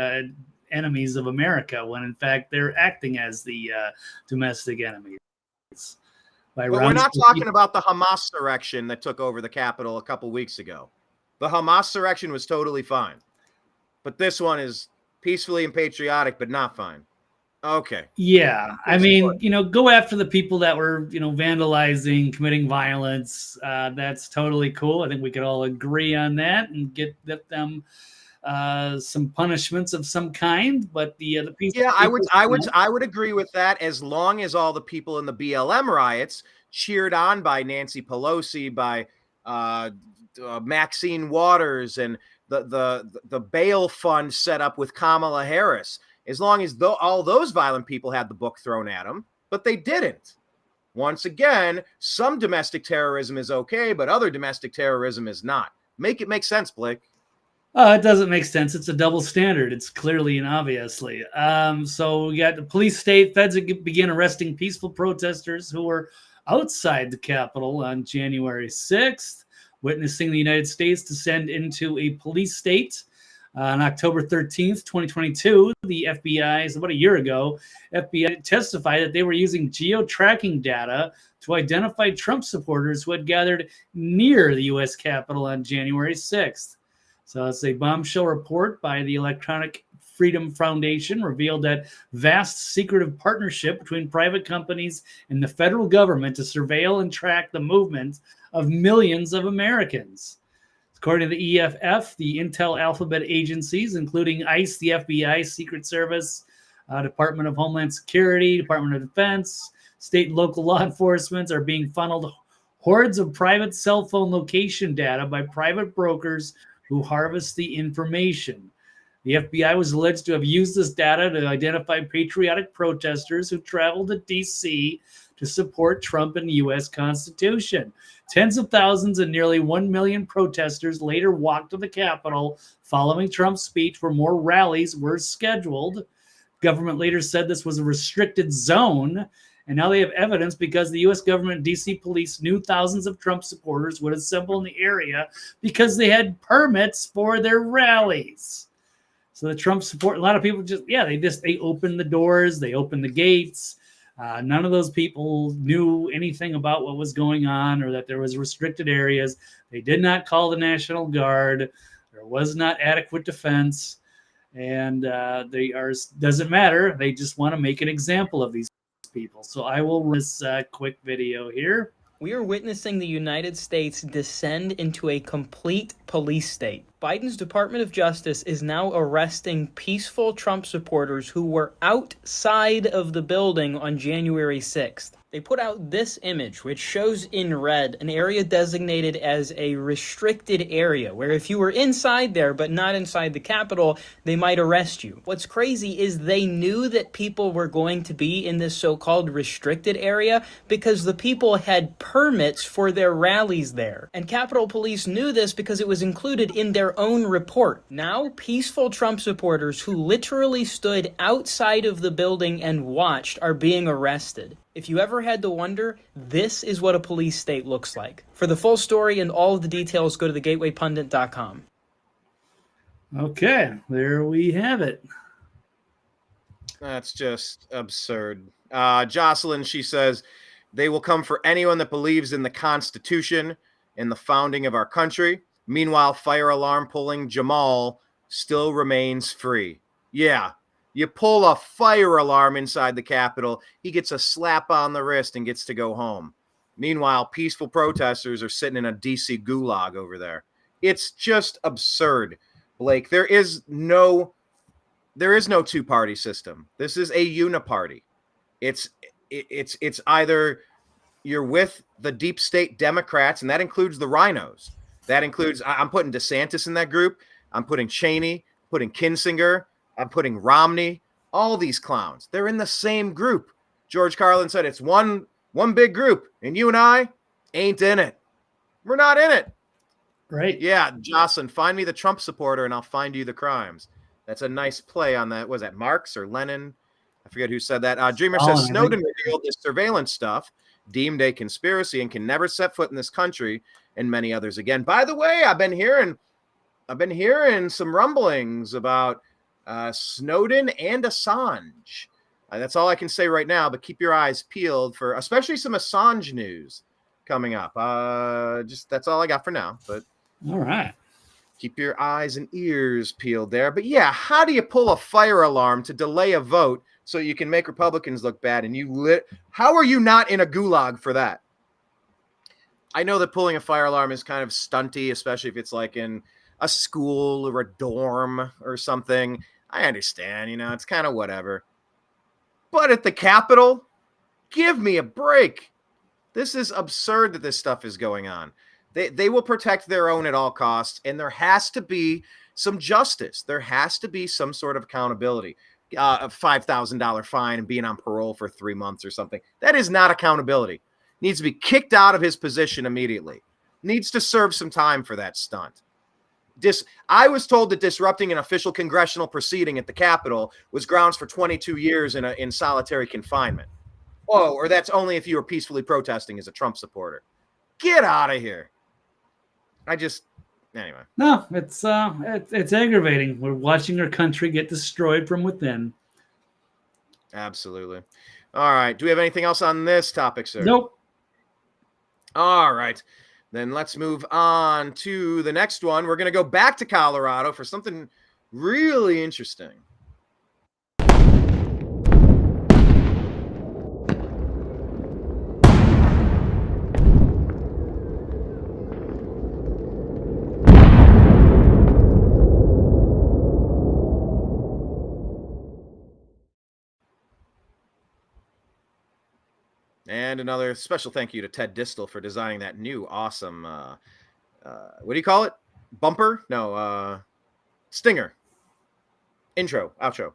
enemies of America, when in fact they're acting as the domestic enemies. But we're not talking about the Hamas insurrection that took over the Capitol a couple weeks ago. The Hamas insurrection was totally fine. But this one is peacefully and patriotic, but not fine. Okay. Yeah. I mean, go after the people that were, vandalizing, committing violence. That's totally cool. I think we could all agree on that and get them some punishments of some kind. But the people, I would agree with that, as long as all the people in the BLM riots cheered on by Nancy Pelosi, by Maxine Waters, and the bail fund set up with Kamala Harris. As long as all those violent people had the book thrown at them, but they didn't. Once again, some domestic terrorism is okay, but other domestic terrorism is not. Make it make sense, Blake. It doesn't make sense. It's a double standard. It's clearly and obviously. So we got the police state. Feds began arresting peaceful protesters who were outside the Capitol on January 6th, witnessing the United States descend into a police state. On October 13th, 2022, the FBI, so about a year ago, FBI testified that they were using geo-tracking data to identify Trump supporters who had gathered near the U.S. Capitol on January 6th. So it's a bombshell report by the Electronic Freedom Foundation revealed that vast secretive partnership between private companies and the federal government to surveil and track the movement of millions of Americans. According to the EFF, the intel alphabet agencies, including ICE, the FBI, Secret Service, Department of Homeland Security, Department of Defense, state and local law enforcement, are being funneled hordes of private cell phone location data by private brokers who harvest the information. The FBI was alleged to have used this data to identify patriotic protesters who traveled to D.C. to support Trump and the U.S. Constitution. Tens of thousands and nearly 1 million protesters later walked to the Capitol following Trump's speech, where more rallies were scheduled. Government leaders said this was a restricted zone, and now they have evidence because the U.S. government and D.C. police knew thousands of Trump supporters would assemble in the area because they had permits for their rallies. So the Trump support, a lot of people they opened the doors, they opened the gates. None of those people knew anything about what was going on or that there was restricted areas. They did not call the National Guard. There was not adequate defense. And doesn't matter. They just want to make an example of these people. So I will run this quick video here. We are witnessing the United States descend into a complete police state. Biden's Department of Justice is now arresting peaceful Trump supporters who were outside of the building on January 6th. They put out this image, which shows in red an area designated as a restricted area, where if you were inside there but not inside the Capitol, they might arrest you. What's crazy is they knew that people were going to be in this so-called restricted area because the people had permits for their rallies there. And Capitol Police knew this because it was included in their own report. Now, peaceful Trump supporters who literally stood outside of the building and watched are being arrested. If you ever had to wonder, this is what a police state looks like. For the full story and all of the details, go to thegatewaypundit.com. Okay, there we have it. That's just absurd. Jocelyn, she says, they will come for anyone that believes in the Constitution and the founding of our country. Meanwhile, fire alarm pulling Jamal still remains free. Yeah, you pull a fire alarm inside the Capitol, he gets a slap on the wrist and gets to go home. Meanwhile, peaceful protesters are sitting in a DC gulag over there. It's just absurd, Blake. There is no two-party system. This is a uniparty. It's either you're with the deep state Democrats, and that includes the rhinos. That includes, I'm putting DeSantis in that group. I'm putting Cheney, putting Kinzinger, I'm putting Romney, all these clowns. They're in the same group. George Carlin said it's one big group, and you and I ain't in it. We're not in it. Right. Yeah, Jocelyn, find me the Trump supporter, and I'll find you the crimes. That's a nice play on that. Was that Marx or Lenin? I forget who said that. Dreamer says Snowden revealed this surveillance stuff, deemed a conspiracy, and can never set foot in this country, and many others again. By the way, I've been hearing some rumblings about Snowden and Assange. That's all I can say right now, but keep your eyes peeled for especially some Assange news coming up. Just that's all I got for now, but all right. Keep your eyes and ears peeled there. But yeah, how do you pull a fire alarm to delay a vote so you can make Republicans look bad? And how are you not in a gulag for that? I know that pulling a fire alarm is kind of stunty, especially if it's like in a school or a dorm or something. I understand, it's kind of whatever. But at the Capitol, give me a break. This is absurd that this stuff is going on. They will protect their own at all costs, and there has to be some justice. There has to be some sort of accountability. A $5,000 fine and being on parole for 3 months or something. That is not accountability. Needs to be kicked out of his position immediately. Needs to serve some time for that stunt. I was told that disrupting an official congressional proceeding at the Capitol was grounds for 22 years in solitary confinement. Oh, or that's only if you were peacefully protesting as a Trump supporter. Get out of here. Anyway. No, it's aggravating. We're watching our country get destroyed from within. Absolutely. All right. Do we have anything else on this topic, sir? Nope. All right. Then let's move on to the next one. We're going to go back to Colorado for something really interesting. And another special thank you to Ted Distel for designing that new awesome, what do you call it? Bumper? No, stinger. Intro, outro.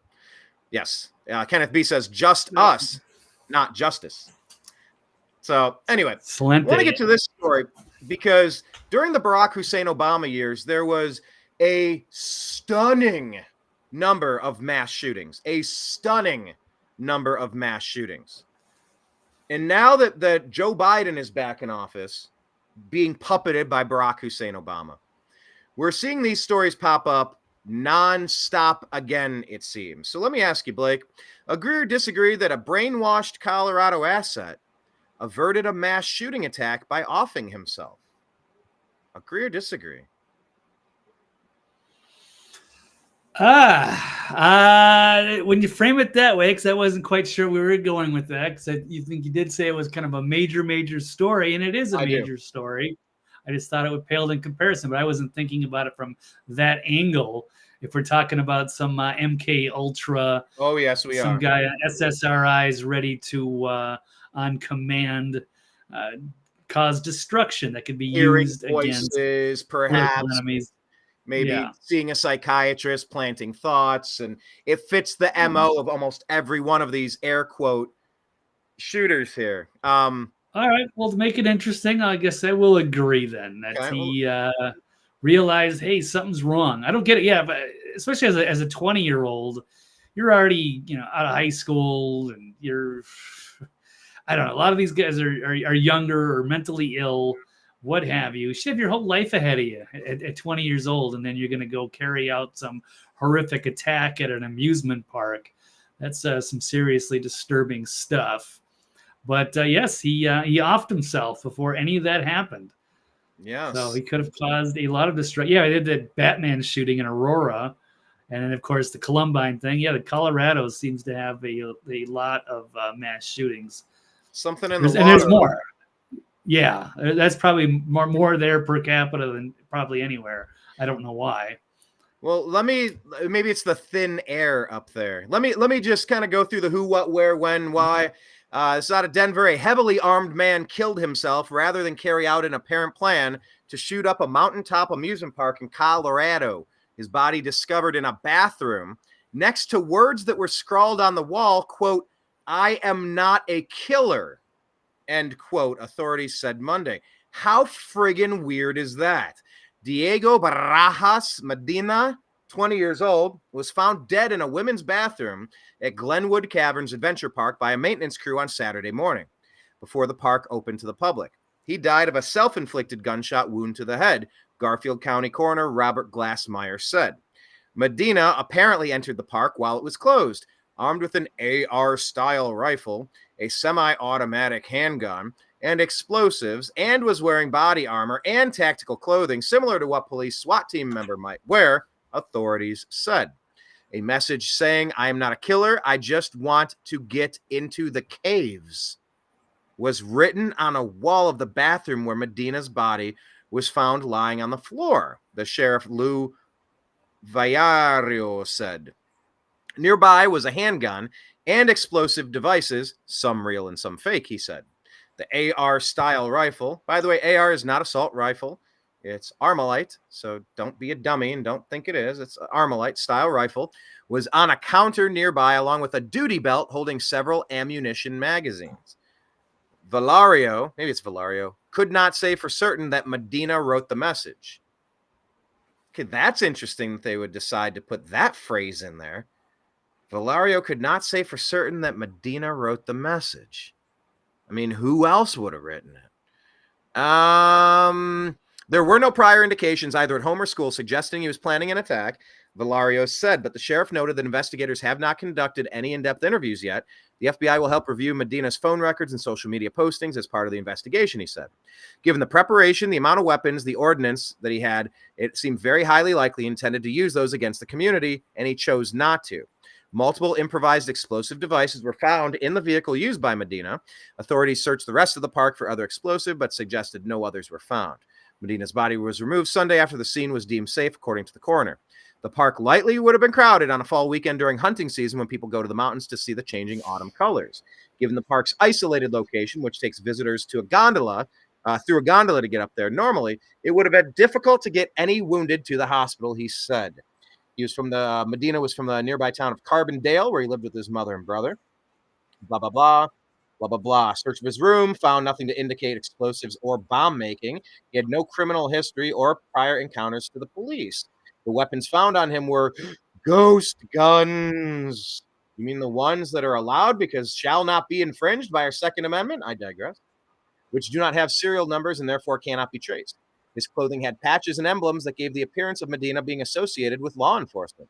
Yes. Kenneth B says, just us, not justice. So anyway, I want to get to this story because during the Barack Hussein Obama years, there was a stunning number of mass shootings. And now that Joe Biden is back in office, being puppeted by Barack Hussein Obama, we're seeing these stories pop up nonstop again, it seems. So let me ask you, Blake, agree or disagree that a brainwashed Colorado asset averted a mass shooting attack by offing himself? Agree or disagree? When you frame it that way, because I wasn't quite sure we were going with that, because you did say it was kind of a major story, and it is a I do. major story. I just thought it would pale in comparison, but I wasn't thinking about it from that angle. If we're talking about some MK Ultra, Oh yes, we some are. guy SSRIs ready to on command cause destruction that could be Hearing used against voices, political perhaps. enemies. Maybe Yeah. seeing a psychiatrist, planting thoughts, and it fits the MO of almost every one of these air quote shooters here. All right. Well, to make it interesting, I guess I will agree then that Okay, he realized, hey, something's wrong. I don't get it. Yeah, but especially as a 20-year-old, you're already out of high school, and you're I don't know. A lot of these guys are younger or mentally ill, what have you. You should have your whole life ahead of you at 20 years old, and then you're going to go carry out some horrific attack at an amusement park. That's some seriously disturbing stuff. But yes, he offed himself before any of that happened. yes. So he could have caused a lot of destruction. Yeah, I did the Batman shooting in Aurora, and then of course the Columbine thing. Yeah, the Colorado seems to have a lot of mass shootings. Something in the water. And there's more. Yeah, that's probably more there per capita than probably anywhere. I don't know why. Well, maybe it's the thin air up there. Let me just kind of go through the who, what, where, when, why. This is out of Denver. A heavily armed man killed himself rather than carry out an apparent plan to shoot up a mountaintop amusement park in Colorado. His body discovered in a bathroom next to words that were scrawled on the wall, quote, "I am not a killer," end quote, authorities said Monday. How friggin' weird is that? Diego Barajas Medina, 20 years old, was found dead in a women's bathroom at Glenwood Caverns Adventure Park by a maintenance crew on Saturday morning, before the park opened to the public. He died of a self-inflicted gunshot wound to the head, Garfield County Coroner Robert Glassmeyer said. Medina apparently entered the park while it was closed, armed with an AR-style rifle, a semi-automatic handgun, and explosives, and was wearing body armor and tactical clothing similar to what police SWAT team member might wear, authorities said. A message saying, "I am not a killer, I just want to get into the caves," was written on a wall of the bathroom where Medina's body was found lying on the floor, the sheriff Lou Vallario said. Nearby was a handgun and explosive devices, some real and some fake, he said. The AR-style rifle, by the way, AR is not assault rifle. It's Armalite, so don't be a dummy and don't think it is. It's an Armalite-style rifle, was on a counter nearby along with a duty belt holding several ammunition magazines. Vallario, maybe it's Vallario, could not say for certain that Medina wrote the message. Okay, that's interesting that they would decide to put that phrase in there. Vallario could not say for certain that Medina wrote the message. I mean, who else would have written it? There were no prior indications either at home or school suggesting he was planning an attack, Vallario said, but the sheriff noted that investigators have not conducted any in-depth interviews yet. The FBI will help review Medina's phone records and social media postings as part of the investigation, he said. Given the preparation, the amount of weapons, the ordnance that he had, it seemed very highly likely he intended to use those against the community, and he chose not to. Multiple improvised explosive devices were found in the vehicle used by Medina. Authorities searched the rest of the park for other explosive, but suggested no others were found. Medina's body was removed Sunday after the scene was deemed safe, according to the coroner. The park likely would have been crowded on a fall weekend during hunting season when people go to the mountains to see the changing autumn colors. Given the park's isolated location, which takes visitors to a gondola, through a gondola to get up there, normally it would have been difficult to get any wounded to the hospital, he said. Medina was from the nearby town of Carbondale, where he lived with his mother and brother. Blah, blah, blah, blah, blah, blah. Search of his room found nothing to indicate explosives or bomb making. He had no criminal history or prior encounters to the police. The weapons found on him were ghost guns. You mean the ones that are allowed because shall not be infringed by our Second Amendment? I digress. Which do not have serial numbers and therefore cannot be traced. His clothing had patches and emblems that gave the appearance of Medina being associated with law enforcement.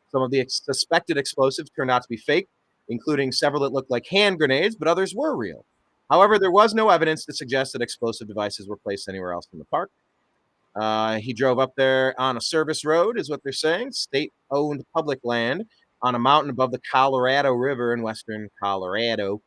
Some of the suspected explosives turned out to be fake, including several that looked like hand grenades, but others were real. However, there was no evidence to suggest that explosive devices were placed anywhere else in the park. He drove up there on a service road, is what they're saying, state-owned public land on a mountain above the Colorado River in western Colorado.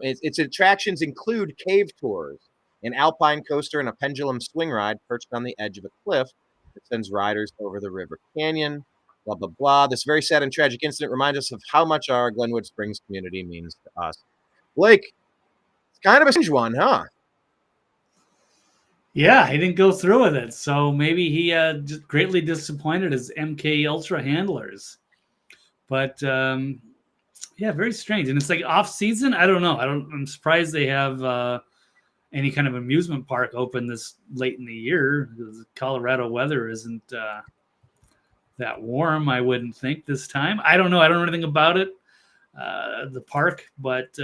Its attractions include cave tours, an alpine coaster, and a pendulum swing ride perched on the edge of a cliff that sends riders over the river canyon. Blah, blah, blah. This very sad and tragic incident reminds us of how much our Glenwood Springs community means to us. Blake, it's kind of a strange one, huh? Yeah, he didn't go through with it, so maybe he just greatly disappointed his MK Ultra handlers. But yeah, very strange, and it's like off season. I don't know. I'm surprised they have any kind of amusement park open this late in the year. The Colorado weather isn't that warm. I wouldn't think this time. I don't know. I don't know anything about it, the park, but.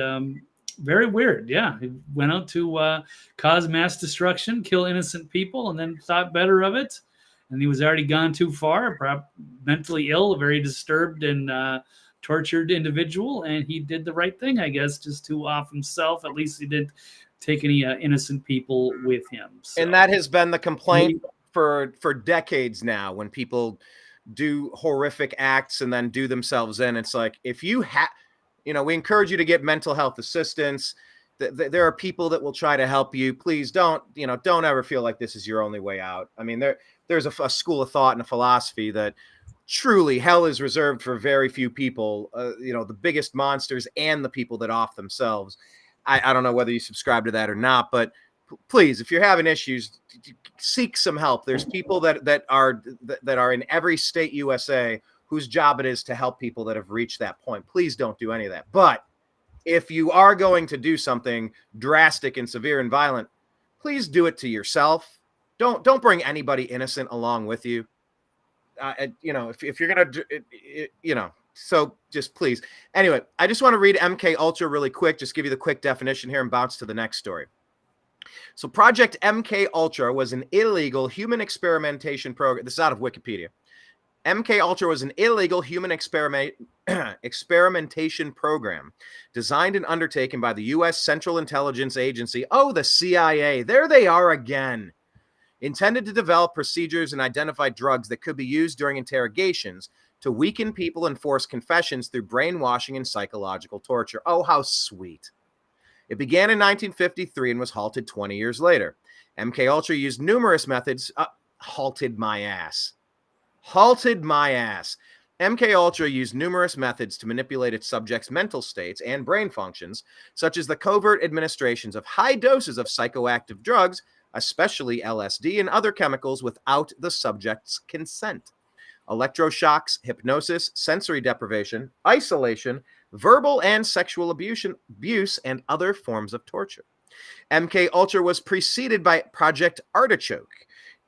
Very weird. Yeah. He went out to cause mass destruction, kill innocent people, and then thought better of it. And he was already gone too far, perhaps mentally ill, a very disturbed and tortured individual. And he did the right thing, I guess, just to off himself. At least he didn't take any innocent people with him. So. And that has been the complaint for decades now when people do horrific acts and then do themselves in. It's like, if you have... we encourage you to get mental health assistance. There are people that will try to help you. Please don't ever feel like this is your only way out. I mean, there's a school of thought and a philosophy that truly hell is reserved for very few people, the biggest monsters and the people that off themselves. I don't know whether you subscribe to that or not, but please, if you're having issues, seek some help. There's people that are in every state USA whose job it is to help people that have reached that point. Please don't do any of that. But if you are going to do something drastic and severe and violent, please do it to yourself. Don't bring anybody innocent along with you. If you're going to, so just please. Anyway, I just want to read MK Ultra really quick, just give you the quick definition here and bounce to the next story. So Project MK Ultra was an illegal human experimentation program. This is out of Wikipedia. MK Ultra was an illegal human experimentation program designed and undertaken by the U.S. Central Intelligence Agency. Oh, the CIA. There they are again. Intended to develop procedures and identify drugs that could be used during interrogations to weaken people and force confessions through brainwashing and psychological torture. Oh, how sweet. It began in 1953 and was halted 20 years later. MK Ultra used numerous methods. Halted my ass. MK Ultra used numerous methods to manipulate its subjects' mental states and brain functions, such as the covert administrations of high doses of psychoactive drugs, especially LSD and other chemicals, without the subject's consent. Electroshocks, hypnosis, sensory deprivation, isolation, verbal and sexual abuse, and other forms of torture. MK Ultra was preceded by Project Artichoke.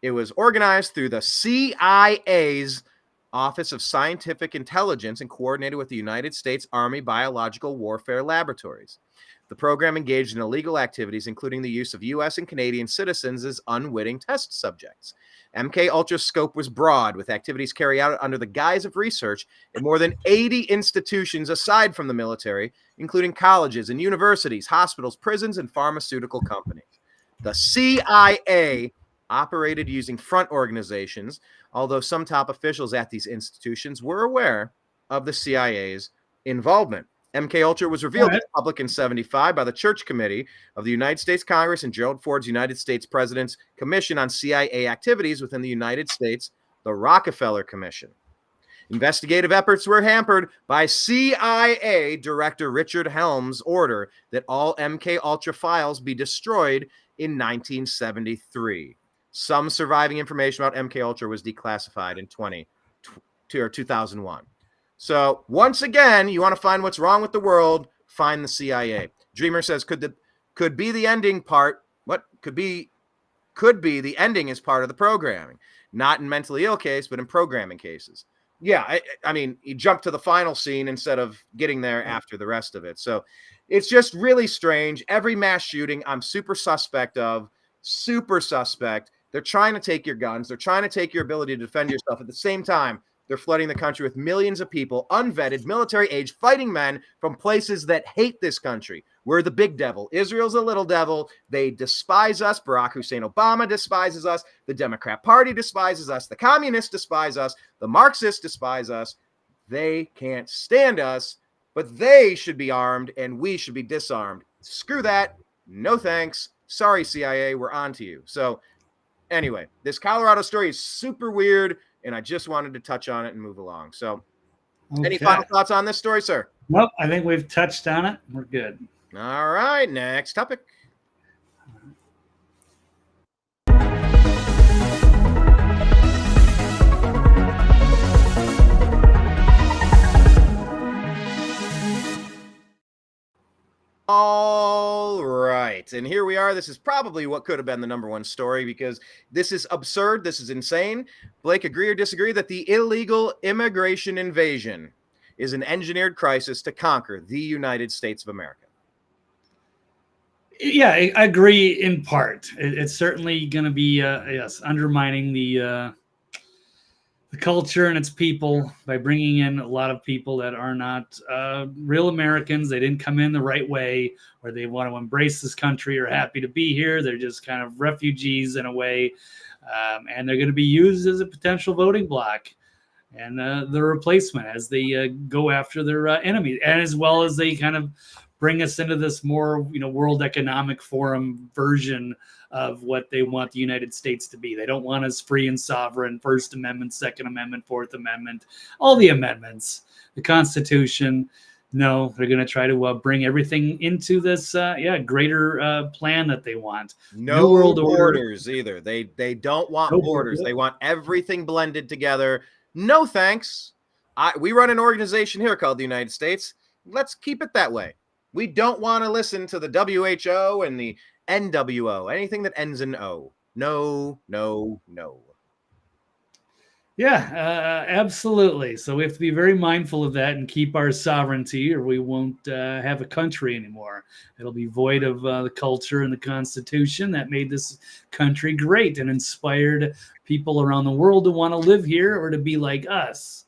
It was organized through the CIA's Office of Scientific Intelligence and coordinated with the United States Army Biological Warfare Laboratories. The program engaged in illegal activities, including the use of U.S. and Canadian citizens as unwitting test subjects. MK Ultra's scope was broad, with activities carried out under the guise of research in more than 80 institutions aside from the military, including colleges and universities, hospitals, prisons, and pharmaceutical companies. The CIA operated using front organizations, although some top officials at these institutions were aware of the CIA's involvement. MK Ultra was revealed to the public in 1975 by the Church Committee of the United States Congress and Gerald Ford's United States President's Commission on CIA Activities within the United States, the Rockefeller Commission. Investigative efforts were hampered by CIA Director Richard Helms' order that all MK Ultra files be destroyed in 1973. Some surviving information about MK Ultra was declassified in 2001. So once again, you want to find what's wrong with the world, find the CIA. Dreamer says, could be the ending part. What could be the ending as part of the programming, not in mentally ill case, but in programming cases. Yeah, I mean, he jumped to the final scene instead of getting there after the rest of it. So it's just really strange. Every mass shooting, I'm super suspect. They're trying to take your guns. They're trying to take your ability to defend yourself. At the same time, they're flooding the country with millions of people, unvetted, military-age fighting men from places that hate this country. We're the big devil. Israel's a little devil. They despise us. Barack Hussein Obama despises us. The Democrat Party despises us. The communists despise us. The Marxists despise us. They can't stand us, but they should be armed and we should be disarmed. Screw that. No thanks. Sorry, CIA, we're on to you. So anyway, this Colorado story is super weird, and I just wanted to touch on it and move along. So any final thoughts on this story, sir? Nope, I think we've touched on it. We're good. All right, next topic. All right, and here we are. This is probably what could have been the number one story because this is absurd. This is insane. Blake, agree or disagree that the illegal immigration invasion is an engineered crisis to conquer the United States of America? Yeah, I agree in part. It's certainly going to be, yes, undermining the culture and its people by bringing in a lot of people that are not real Americans. They didn't come in the right way, or they want to embrace this country or happy to be here. They're just kind of refugees in a way, and they're going to be used as a potential voting bloc and the replacement as they go after their enemies, and as well as they kind of bring us into this more, World Economic Forum version of what they want the United States to be. They don't want us free and sovereign, First Amendment, Second Amendment, Fourth Amendment, all the amendments, the Constitution. No, they're going to try to bring everything into this, greater plan that they want. No world borders either. They don't want borders. They want everything blended together. No thanks. We run an organization here called the United States. Let's keep it that way. We don't want to listen to the WHO and the NWO, anything that ends in O. No, no, no. Yeah, absolutely. So we have to be very mindful of that and keep our sovereignty, or we won't have a country anymore. It'll be void of the culture and the Constitution that made this country great and inspired people around the world to want to live here or to be like us.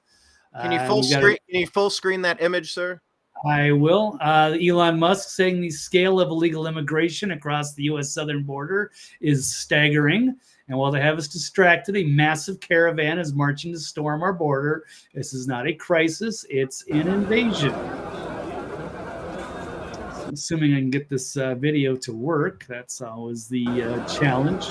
Can you full screen that image, sir? I will. Elon Musk saying the scale of illegal immigration across the U.S. southern border is staggering. And while they have us distracted, a massive caravan is marching to storm our border. This is not a crisis. It's an invasion. Assuming I can get this video to work. That's always the challenge.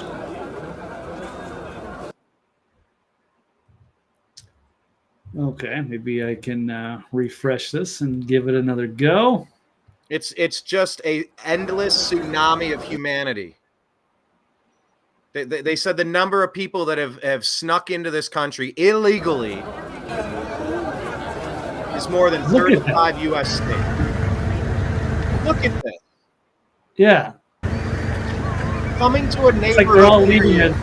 Okay, maybe I can refresh this and give it another go. It's just a endless tsunami of humanity. They said the number of people that have snuck into this country illegally is more than 35 U.S. states. Look at this. Yeah. Coming to a neighborhood. It's like they're all leaving it.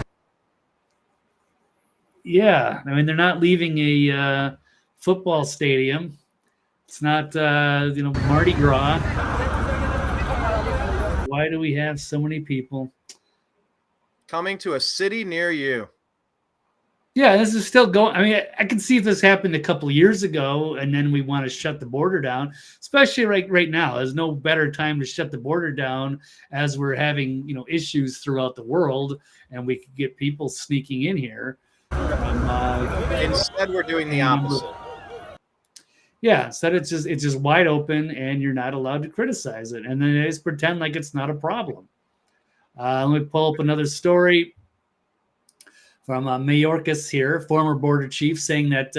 Yeah, I mean, they're not leaving a football stadium. It's not, Mardi Gras. Why do we have so many people coming to a city near you? Yeah, this is still going. I mean, I can see if this happened a couple of years ago, and then we want to shut the border down, especially right now. There's no better time to shut the border down as we're having, issues throughout the world, and we could get people sneaking in here. Instead, we're doing the opposite. Yeah, instead it's just wide open, and you're not allowed to criticize it, and then they just pretend like it's not a problem. Let me pull up another story from Mayorkas here, former border chief, saying that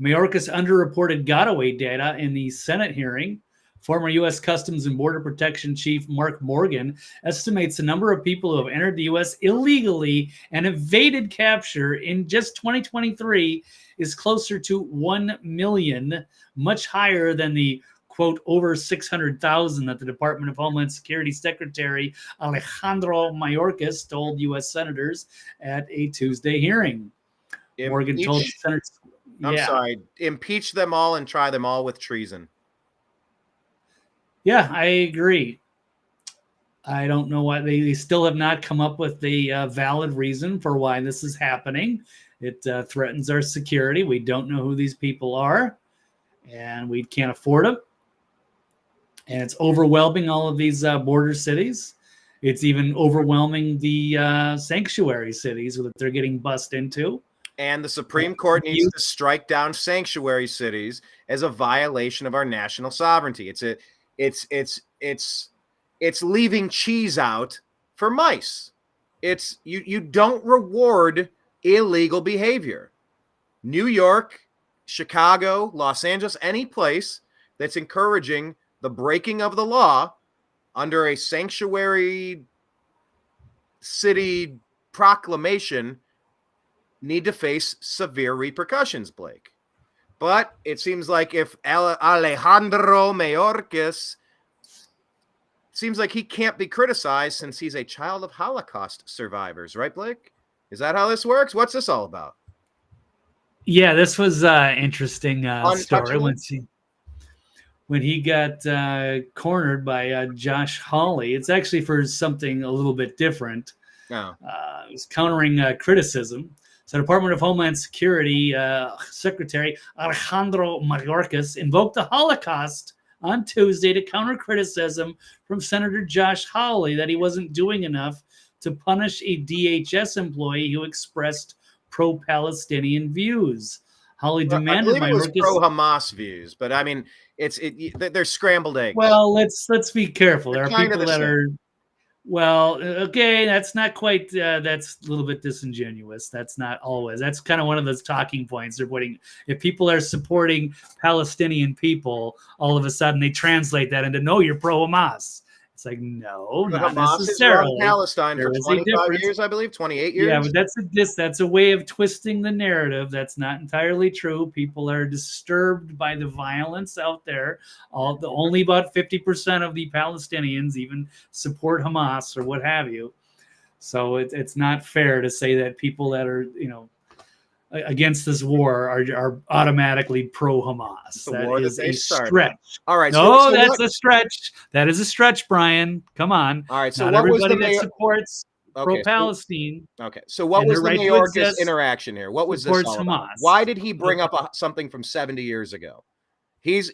Mayorkas underreported got-away data in the Senate hearing. Former U.S. Customs and Border Protection Chief Mark Morgan estimates the number of people who have entered the U.S. illegally and evaded capture in just 2023 is closer to 1 million, much higher than the, quote, over 600,000 that the Department of Homeland Security Secretary Alejandro Mayorkas told U.S. senators at a Tuesday hearing. Morgan told the senators, impeach them all and try them all with treason. Yeah, I agree. I don't know why they still have not come up with a valid reason for why this is happening. It threatens our security. We don't know who these people are, and we can't afford them. and it's overwhelming all of these border cities. It's even overwhelming the sanctuary cities that they're getting bussed into. And the Supreme Court needs to strike down sanctuary cities as a violation of our national sovereignty. It's leaving cheese out for mice. It's you don't reward illegal behavior. New York, Chicago, Los Angeles, any place that's encouraging the breaking of the law under a sanctuary city proclamation need to face severe repercussions, Blake. But it seems like if Alejandro Mayorkas seems like he can't be criticized since he's a child of Holocaust survivors, right, Blake? Is that how this works? What's this all about? Yeah, this was interesting story when he got cornered by Josh Hawley. It's actually for something a little bit different. No. It was countering criticism. So, Department of Homeland Security Secretary Alejandro Mayorkas invoked the Holocaust on Tuesday to counter criticism from Senator Josh Hawley that he wasn't doing enough to punish a DHS employee who expressed pro-Palestinian views. Hawley demanded I believe it was pro-Hamas views, but I mean, they're scrambled eggs. Well, let's be careful. There are people that are. Well, okay, that's not quite. That's a little bit disingenuous. That's not always. That's kind of one of those talking points they're putting. If people are supporting Palestinian people, all of a sudden they translate that into no, you're pro-Hamas. It's like no, not Hamas necessarily. Has run Palestine for 25 years, I believe, 28 years. Yeah, but that's a way of twisting the narrative. That's not entirely true. People are disturbed by the violence out there. Only about 50% of the Palestinians even support Hamas or what have you. So it's not fair to say that people that are against this war are automatically pro-Hamas. That is a stretch. All right. No, that's a stretch. That is a stretch, Brian. Come on. All right. So not everybody that supports pro-Palestine. So what was the Mayorkas interaction here? What was this all about? Why did he bring up something from 70 years ago? He's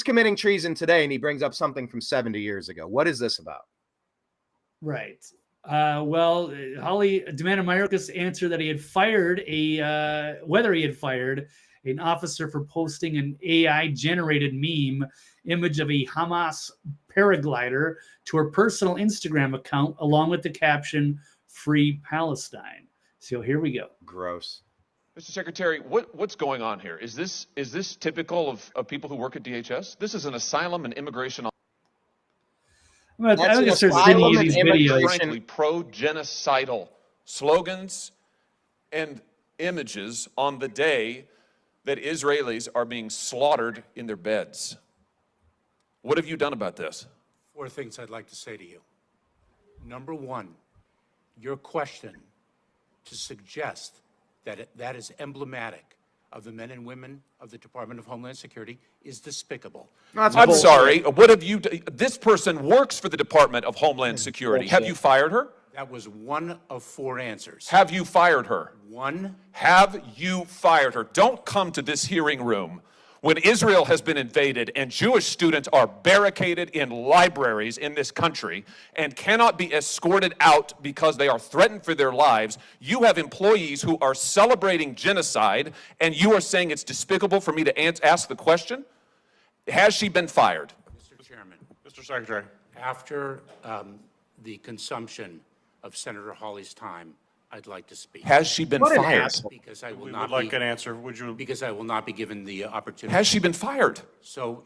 committing treason today, and he brings up something from 70 years ago. What is this about? Right. Well, Hawley demanded Mayorkas answer that he had fired whether he had fired an officer for posting an AI-generated meme image of a Hamas paraglider to her personal Instagram account, along with the caption "Free Palestine." So here we go. Gross. Mr. Secretary, what's going on here? Is this typical of people who work at DHS? This is an asylum and immigration. I think it's these videos. Frankly, pro-genocidal slogans and images on the day that Israelis are being slaughtered in their beds. What have you done about this? 4 things I'd like to say to you. Number one, your question to suggest that that is emblematic of the men and women of the Department of Homeland Security is despicable. I'm sorry. What have you? This person works for the Department of Homeland Security. Have you fired her? That was one of 4 answers. Have you fired her? One. Have you fired her? Don't come to this hearing room when Israel has been invaded and Jewish students are barricaded in libraries in this country and cannot be escorted out because they are threatened for their lives. You have employees who are celebrating genocide, and you are saying it's despicable for me to ask the question? Has she been fired? Mr. Chairman. Mr. Secretary. After the consumption of Senator Hawley's time, I'd like to speak. Has she been fired? Because I will We not would like an answer. Would you? Because I will not be given the opportunity. Has she been fired? So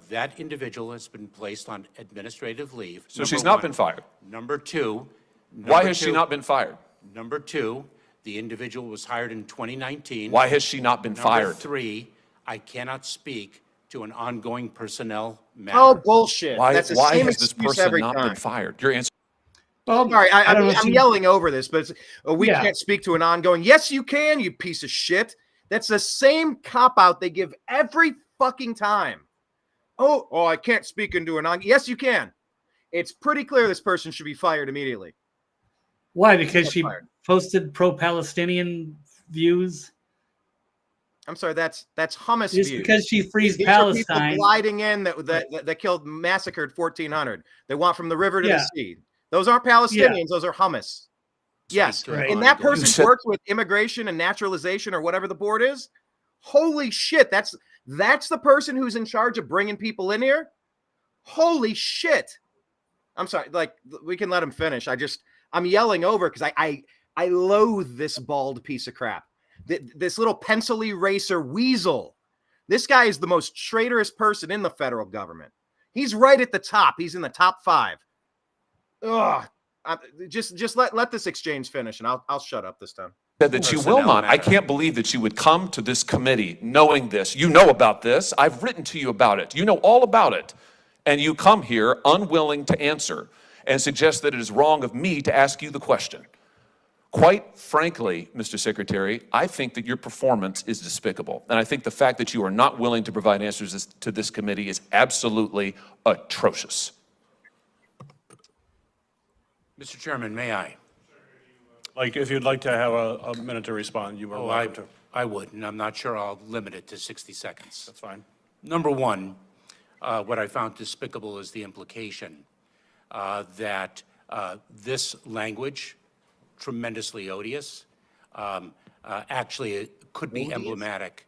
that individual has been placed on administrative leave. So she's not been fired. Number two. Why has she not been fired? Number two, the individual was hired in 2019. Why has she not been fired? Number three, I cannot speak to an ongoing personnel matter. Oh, bullshit. Why That's the has same this excuse person every not time. been fired? Your answer. Well, sorry, I'm yelling over this, but we can't speak to an ongoing. Yes, you can, you piece of shit. That's the same cop-out they give every fucking time. Oh, I can't speak into an ongoing. Yes, you can. It's pretty clear this person should be fired immediately. Why? Because she posted pro-Palestinian views? I'm sorry, that's hummus Just views. because she frees These are people Palestine. gliding in that killed, massacred 1,400. They want from the river to Yeah. the sea. Those aren't Palestinians. Those are hummus. Yes. Right. And that person said- works with immigration and naturalization or whatever the board is. Holy shit. That's the person who's in charge of bringing people in here. Holy shit. I'm sorry. Like, we can let him finish. I'm yelling over because I loathe this bald piece of crap. This little pencil eraser weasel. This guy is the most traitorous person in the federal government. He's right at the top. He's in the top 5. Ugh. Just let this exchange finish, and I'll shut up this time. Said that you will Personnel not. I matter. can't believe that you would come to this committee knowing this. You know about this. I've written to you about it. You know all about it. And you come here unwilling to answer and suggest that it is wrong of me to ask you the question. Quite frankly, Mr. Secretary, I think that your performance is despicable. And I think the fact that you are not willing to provide answers to this committee is absolutely atrocious. Mr. Chairman, may I? Like, if you'd like to have a minute to respond, you are welcome to. I would, and I'm not sure I'll limit it to 60 seconds. That's fine. Number one, what I found despicable is the implication that this language, tremendously odious, actually it could be emblematic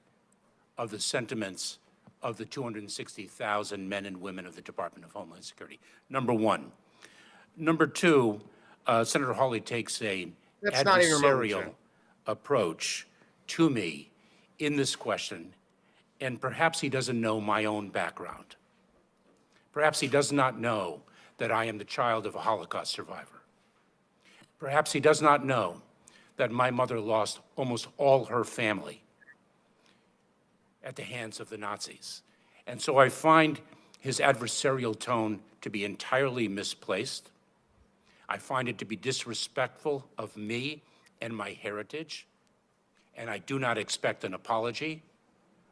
of the sentiments of the 260,000 men and women of the Department of Homeland Security. Number one. Number two, Senator Hawley takes a That's not even remotely adversarial true. approach to me in this question, and perhaps he doesn't know my own background. Perhaps he does not know that I am the child of a Holocaust survivor. Perhaps he does not know that my mother lost almost all her family at the hands of the Nazis. And so I find his adversarial tone to be entirely misplaced. I find it to be disrespectful of me and my heritage, and I do not expect an apology,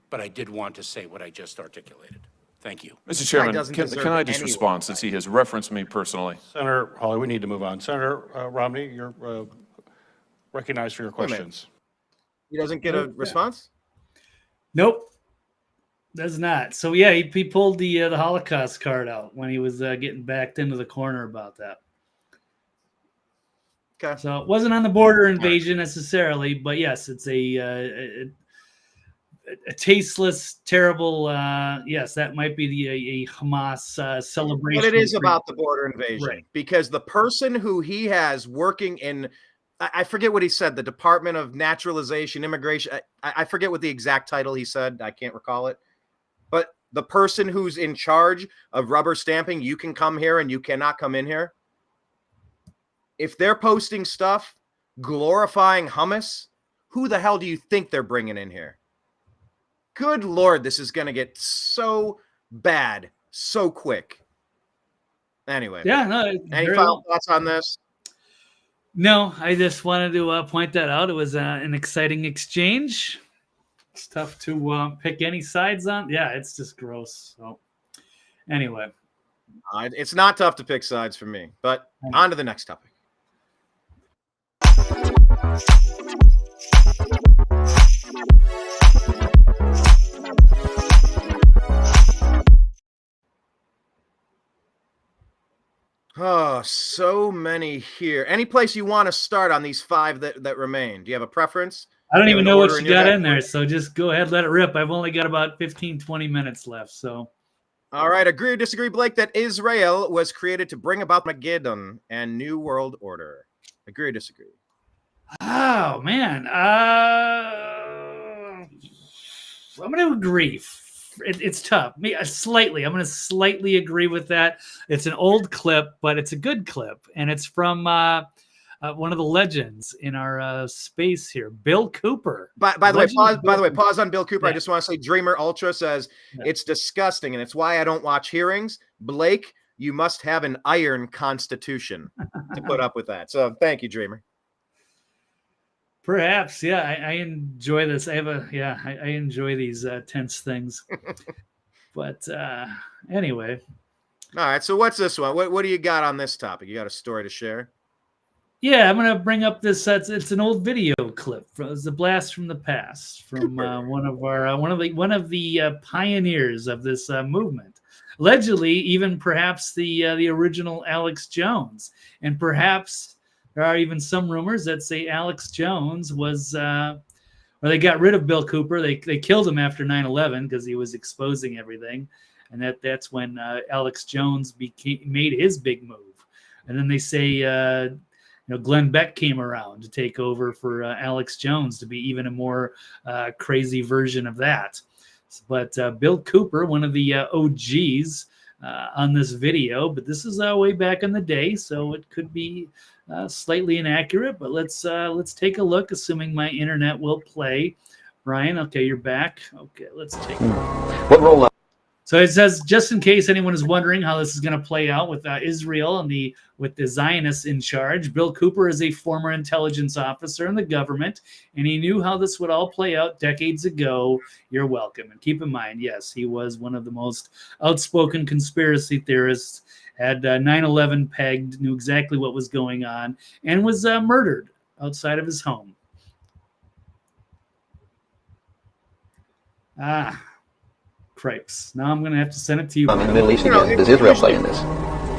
but I did want to say what I just articulated. Thank you. Mr. Chairman, doesn't can deserve I just any respond since he has referenced me personally? Senator Hawley, we need to move on. Senator Romney, you're recognized for your a minute. questions. He doesn't get a response? Nope, does not. So yeah, he pulled the Holocaust card out when he was getting backed into the corner about that. Okay. So it wasn't on the border invasion necessarily, but yes, it's a tasteless, terrible. Yes, that might be a Hamas celebration. But it is about the border invasion, Right. because the person who he has working in, I forget what he said, the Department of Naturalization, Immigration. I forget what the exact title he said. I can't recall it. But the person who's in charge of rubber stamping, you can come here and you cannot come in here. If they're posting stuff glorifying hummus, who the hell do you think they're bringing in here? Good Lord, this is going to get so bad so quick. Anyway. Yeah, no. Any final thoughts on this? No, I just wanted to point that out. It was an exciting exchange. It's tough to pick any sides on. Yeah, it's just gross. So anyway. It's not tough to pick sides for me, but on to the next topic. Oh, so many here. Any place you want to start on these 5 that remain? Do you have a preference? I don't You have even an know what order you in your got head? in there, so just go ahead, let it rip. I've only got about 15, 20 minutes left, so. All right, agree or disagree, Blake, that Israel was created to bring about Armageddon and New World Order? Agree or disagree? Oh, man. I'm going to agree. It's tough. Slightly. I'm going to slightly agree with that. It's an old clip, but it's a good clip, and it's from one of the legends in our space here, Bill Cooper. By the way, Legend pause on Bill Cooper. Yeah. I just want to say Dreamer Ultra says it's disgusting, and it's why I don't watch hearings. Blake, you must have an iron constitution to put up with that. So thank you, Dreamer. Perhaps, yeah. I enjoy this. I enjoy these tense things. But anyway. All right, so what's this one? What do you got on this topic? You got a story to share? Yeah, I'm gonna bring up this. It's an old video clip. It's a blast from the past from one of the pioneers of this movement. Allegedly, even perhaps the original Alex Jones, and perhaps there are even some rumors that say Alex Jones was. Or they got rid of Bill Cooper. They killed him after 9/11 because he was exposing everything, and that's when Alex Jones made his big move. And then they say Glenn Beck came around to take over for Alex Jones to be even a more crazy version of that. But Bill Cooper, one of the OGs on this video, but this is way back in the day, so it could be slightly inaccurate. But let's take a look, assuming my internet will play. Ryan, okay, you're back. Okay, let's take a look. What role? So it says, just in case anyone is wondering how this is going to play out with Israel and with the Zionists in charge, Bill Cooper is a former intelligence officer in the government, and he knew how this would all play out decades ago. You're welcome. And keep in mind, yes, he was one of the most outspoken conspiracy theorists, had 9/11 pegged, knew exactly what was going on, and was murdered outside of his home. Cripes. Now I'm going to have to send it to you. In the Middle East again. Does Israel play in this?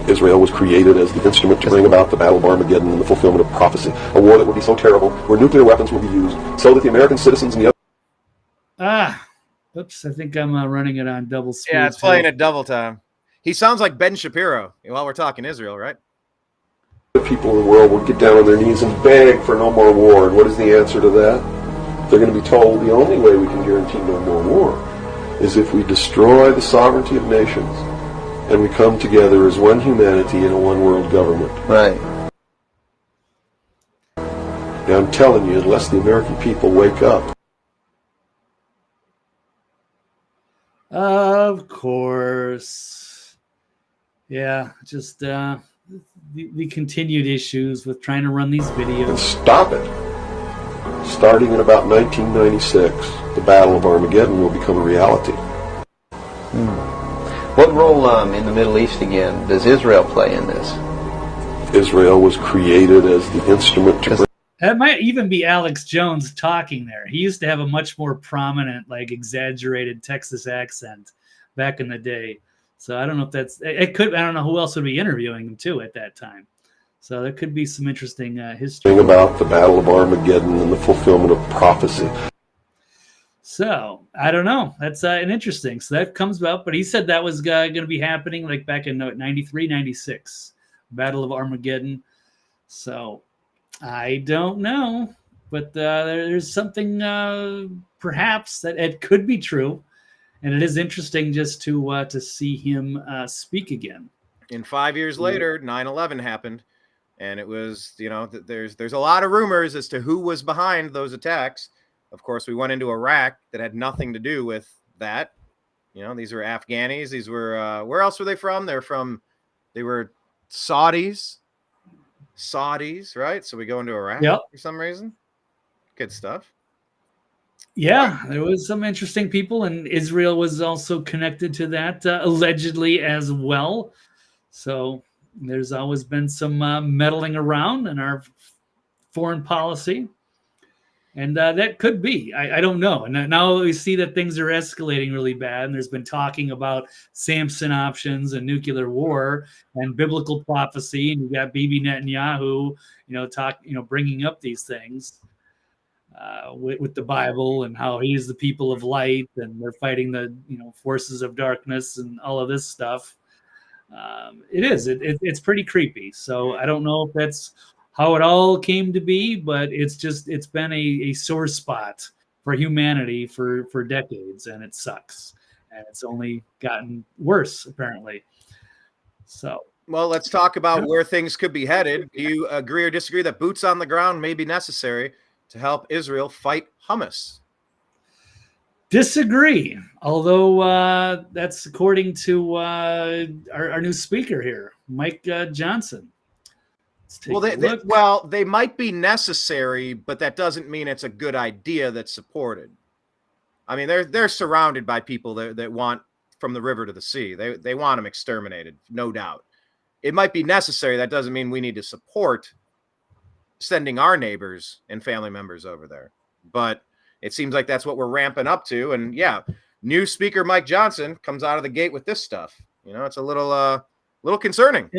Israel was created as the instrument to bring about the Battle of Armageddon and the fulfillment of prophecy, a war that would be so terrible, where nuclear weapons would be used, so that the American citizens and the other... Oops, I think I'm running it on double speed. Yeah, it's playing at double time. He sounds like Ben Shapiro while we're talking Israel, right? people in the world would get down on their knees and beg for no more war. And what is the answer to that? They're going to be told the only way we can guarantee no more war is if we destroy the sovereignty of nations and we come together as one humanity in a one-world government. Right. Now, I'm telling you, unless the American people wake up. Of course. Yeah, just the continued issues with trying to run these videos. And stop it. Starting in about 1996, the Battle of Armageddon will become a reality. What role in the Middle East again does Israel play in this? Israel was created as the instrument to... That might even be Alex Jones talking there. He used to have a much more prominent, like exaggerated Texas accent back in the day. So I don't know if that's, it could, I don't know who else would be interviewing him too at that time. So there could be some interesting history. About the Battle of Armageddon and the fulfillment of prophecy. So I don't know. That's an interesting. So that comes about, but he said that was going to be happening like back in 93, 96, Battle of Armageddon. So I don't know, but there's something perhaps that it could be true, and it is interesting just to see him speak again. And 5 years later, 9/11 happened, and it was, you know, there's a lot of rumors as to who was behind those attacks. Of course, we went into Iraq that had nothing to do with that. You know, these were Afghanis. These were where else were they from? They were Saudis, right? So we go into Iraq for some reason. Good stuff. Yeah, there was some interesting people, and Israel was also connected to that allegedly as well. So there's always been some meddling around in our foreign policy. And that could be. I don't know. And now we see that things are escalating really bad. And there's been talking about Samson options and nuclear war and biblical prophecy. And you got Bibi Netanyahu, bringing up these things with the Bible and how he's the people of light and they're fighting the forces of darkness and all of this stuff. It's pretty creepy. So I don't know if that's how it all came to be, but it's been a sore spot for humanity for decades, and it sucks. And it's only gotten worse, apparently. So, well, let's talk about where things could be headed. Do you agree or disagree that boots on the ground may be necessary to help Israel fight Hamas? Disagree, although that's according to our new speaker here, Mike Johnson. Well, they might be necessary, but that doesn't mean it's a good idea that's supported. I mean, they're surrounded by people that want from the river to the sea. They want them exterminated, no doubt. It might be necessary. That doesn't mean we need to support sending our neighbors and family members over there. But it seems like that's what we're ramping up to. And yeah, new Speaker Mike Johnson comes out of the gate with this stuff. You know, it's a little concerning.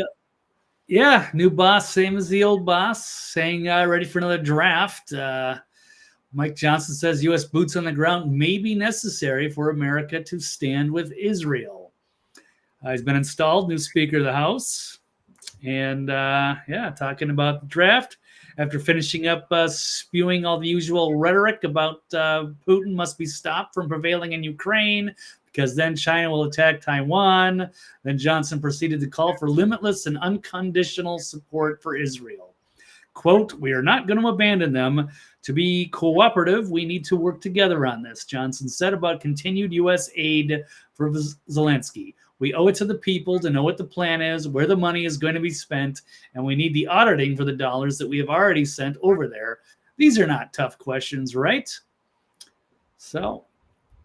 Yeah, new boss, same as the old boss, saying ready for another draft. Mike Johnson says U.S. boots on the ground may be necessary for America to stand with Israel. He's been installed, new Speaker of the House. And talking about the draft after finishing up spewing all the usual rhetoric about Putin must be stopped from prevailing in Ukraine because then China will attack Taiwan. Then Johnson proceeded to call for limitless and unconditional support for Israel. Quote, "We are not going to abandon them. To be cooperative, we need to work together on this," Johnson said about continued U.S. aid for Zelensky. "We owe it to the people to know what the plan is, where the money is going to be spent, and we need the auditing for the dollars that we have already sent over there. These are not tough questions, right?" So,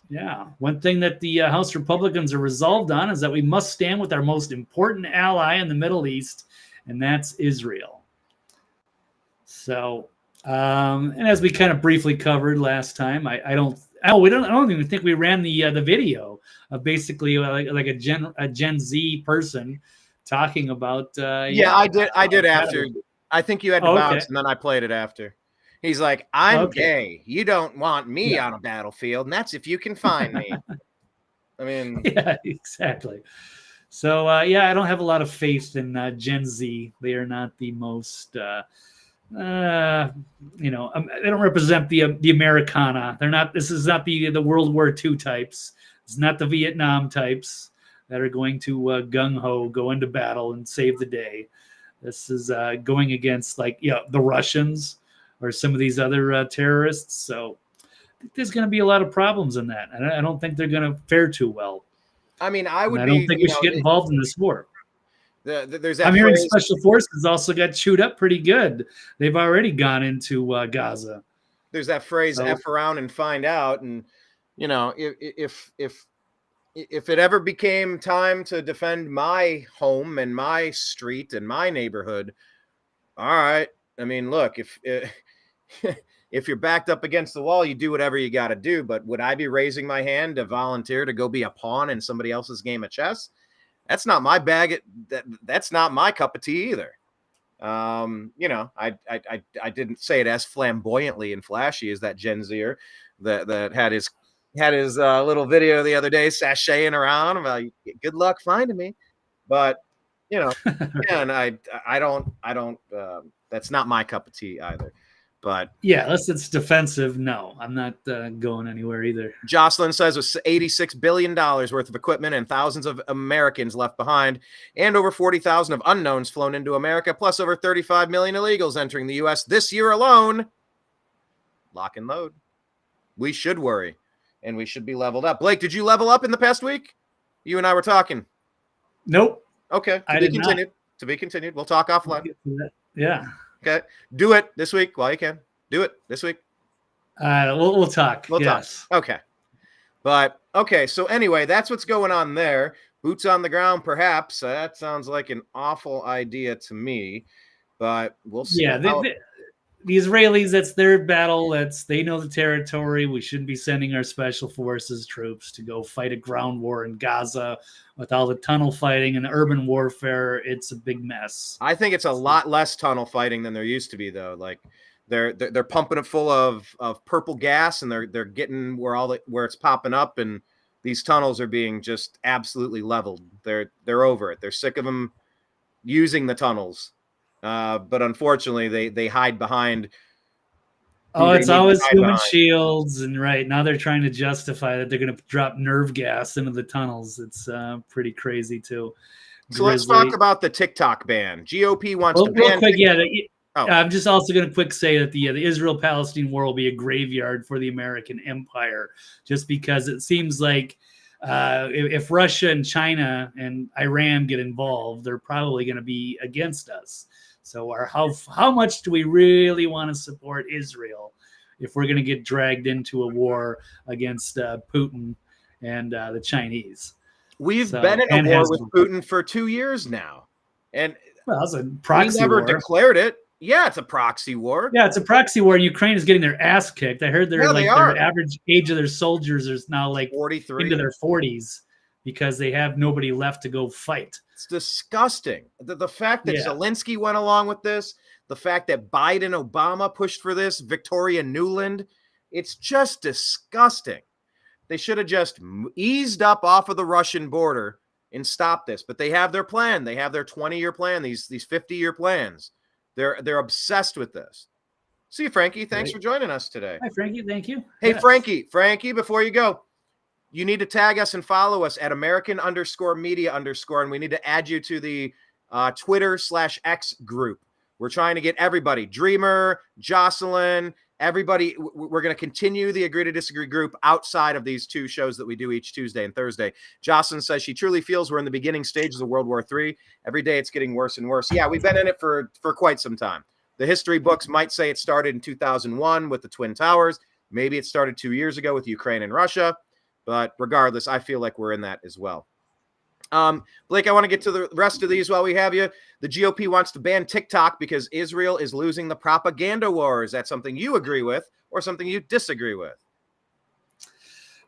yeah, one thing that the House Republicans are resolved on is that we must stand with our most important ally in the Middle East, and that's Israel. So, and as we kind of briefly covered last time, I don't even think we ran the video of basically like a Gen Z person talking about. I did after. I think you had to bounce, and then I played it after. He's like, "I'm gay. You don't want me on a battlefield, and that's if you can find me." I mean, yeah, exactly. So I don't have a lot of faith in Gen Z. They are not the most. They don't represent the Americana. They're not. This is not the World War II types. It's not the Vietnam types that are going to gung ho go into battle and save the day. This is going against the Russians or some of these other terrorists. So I think there's going to be a lot of problems in that. I don't think they're going to fare too well. I mean, I don't think we should get involved in this war. There's that I'm hearing special forces also got chewed up pretty good. They've already gone into Gaza. There's that phrase, F around and find out. And, you know, if it ever became time to defend my home and my street and my neighborhood, all right. I mean, look, if you're backed up against the wall, you do whatever you got to do. But would I be raising my hand to volunteer to go be a pawn in somebody else's game of chess? That's not my bag. That's not my cup of tea either. I didn't say it as flamboyantly and flashy as that Gen Zer that had his little video the other day sashaying around about good luck finding me. But and I don't. That's not my cup of tea either. But yeah, unless it's defensive, no, I'm not going anywhere either. Jocelyn says with $86 billion worth of equipment and thousands of Americans left behind and over 40,000 of unknowns flown into America, plus over 35 million illegals entering the U.S. this year alone, lock and load. We should worry, and we should be leveled up. Blake, did you level up in the past week? You and I were talking. Nope. Okay. To be continued. We'll talk offline. Yeah. Okay. Do it this week while you can. Do it this week. We'll talk. Yes. Talk. Okay. But okay. So anyway, that's what's going on there. Boots on the ground, perhaps. That sounds like an awful idea to me, but we'll see. Yeah. The Israelis, that's their battle. They know the territory. We shouldn't be sending our special forces troops to go fight a ground war in Gaza with all the tunnel fighting and the urban warfare. It's a big mess. I think it's a lot less tunnel fighting than there used to be, though. Like they're pumping it full of purple gas, and they're getting where it's popping up, and these tunnels are being just absolutely leveled. They're over it. They're sick of them using the tunnels. But unfortunately, they hide behind. It's always human shields, and right now they're trying to justify that they're going to drop nerve gas into the tunnels. It's pretty crazy too. So let's talk about the TikTok ban. GOP wants to ban. Real quick, I'm just also going to quick say that the Israel-Palestine war will be a graveyard for the American empire, just because it seems like if Russia and China and Iran get involved, they're probably going to be against us. So how much do we really want to support Israel if we're going to get dragged into a war against Putin and the Chinese? We've been in a war with Putin for 2 years now. And it's a proxy we never war. declared it. Yeah, it's a proxy war. Yeah, it's a proxy war, and Ukraine is getting their ass kicked. I heard Yeah, they their are. average age of their soldiers is now like 43. into their 40s because they have nobody left to go fight. It's disgusting. The fact that Yeah. Zelensky went along with this, the fact that Biden, Obama pushed for this, Victoria Nuland, it's just disgusting. They should have just eased up off of the Russian border and stopped this. But they have their plan. They have their 20-year plan, these 50-year plans. They're obsessed with this. See you, Frankie. Thanks for joining us today. Hi, Frankie. Thank you. Hey, Yes. Frankie, before you go, you need to tag us and follow us at American_media_, and we need to add you to the Twitter/X group. We're trying to get everybody, Dreamer, Jocelyn, everybody. We're going to continue the Agree to Disagree group outside of these two shows that we do each Tuesday and Thursday. Jocelyn says she truly feels we're in the beginning stages of World War III. Every day it's getting worse and worse. Yeah, we've been in it for quite some time. The history books might say it started in 2001 with the Twin Towers. Maybe it started 2 years ago with Ukraine and Russia. But regardless, I feel like we're in that as well. Blake, I want to get to the rest of these while we have you. The GOP wants to ban TikTok because Israel is losing the propaganda war. Is that something you agree with or something you disagree with?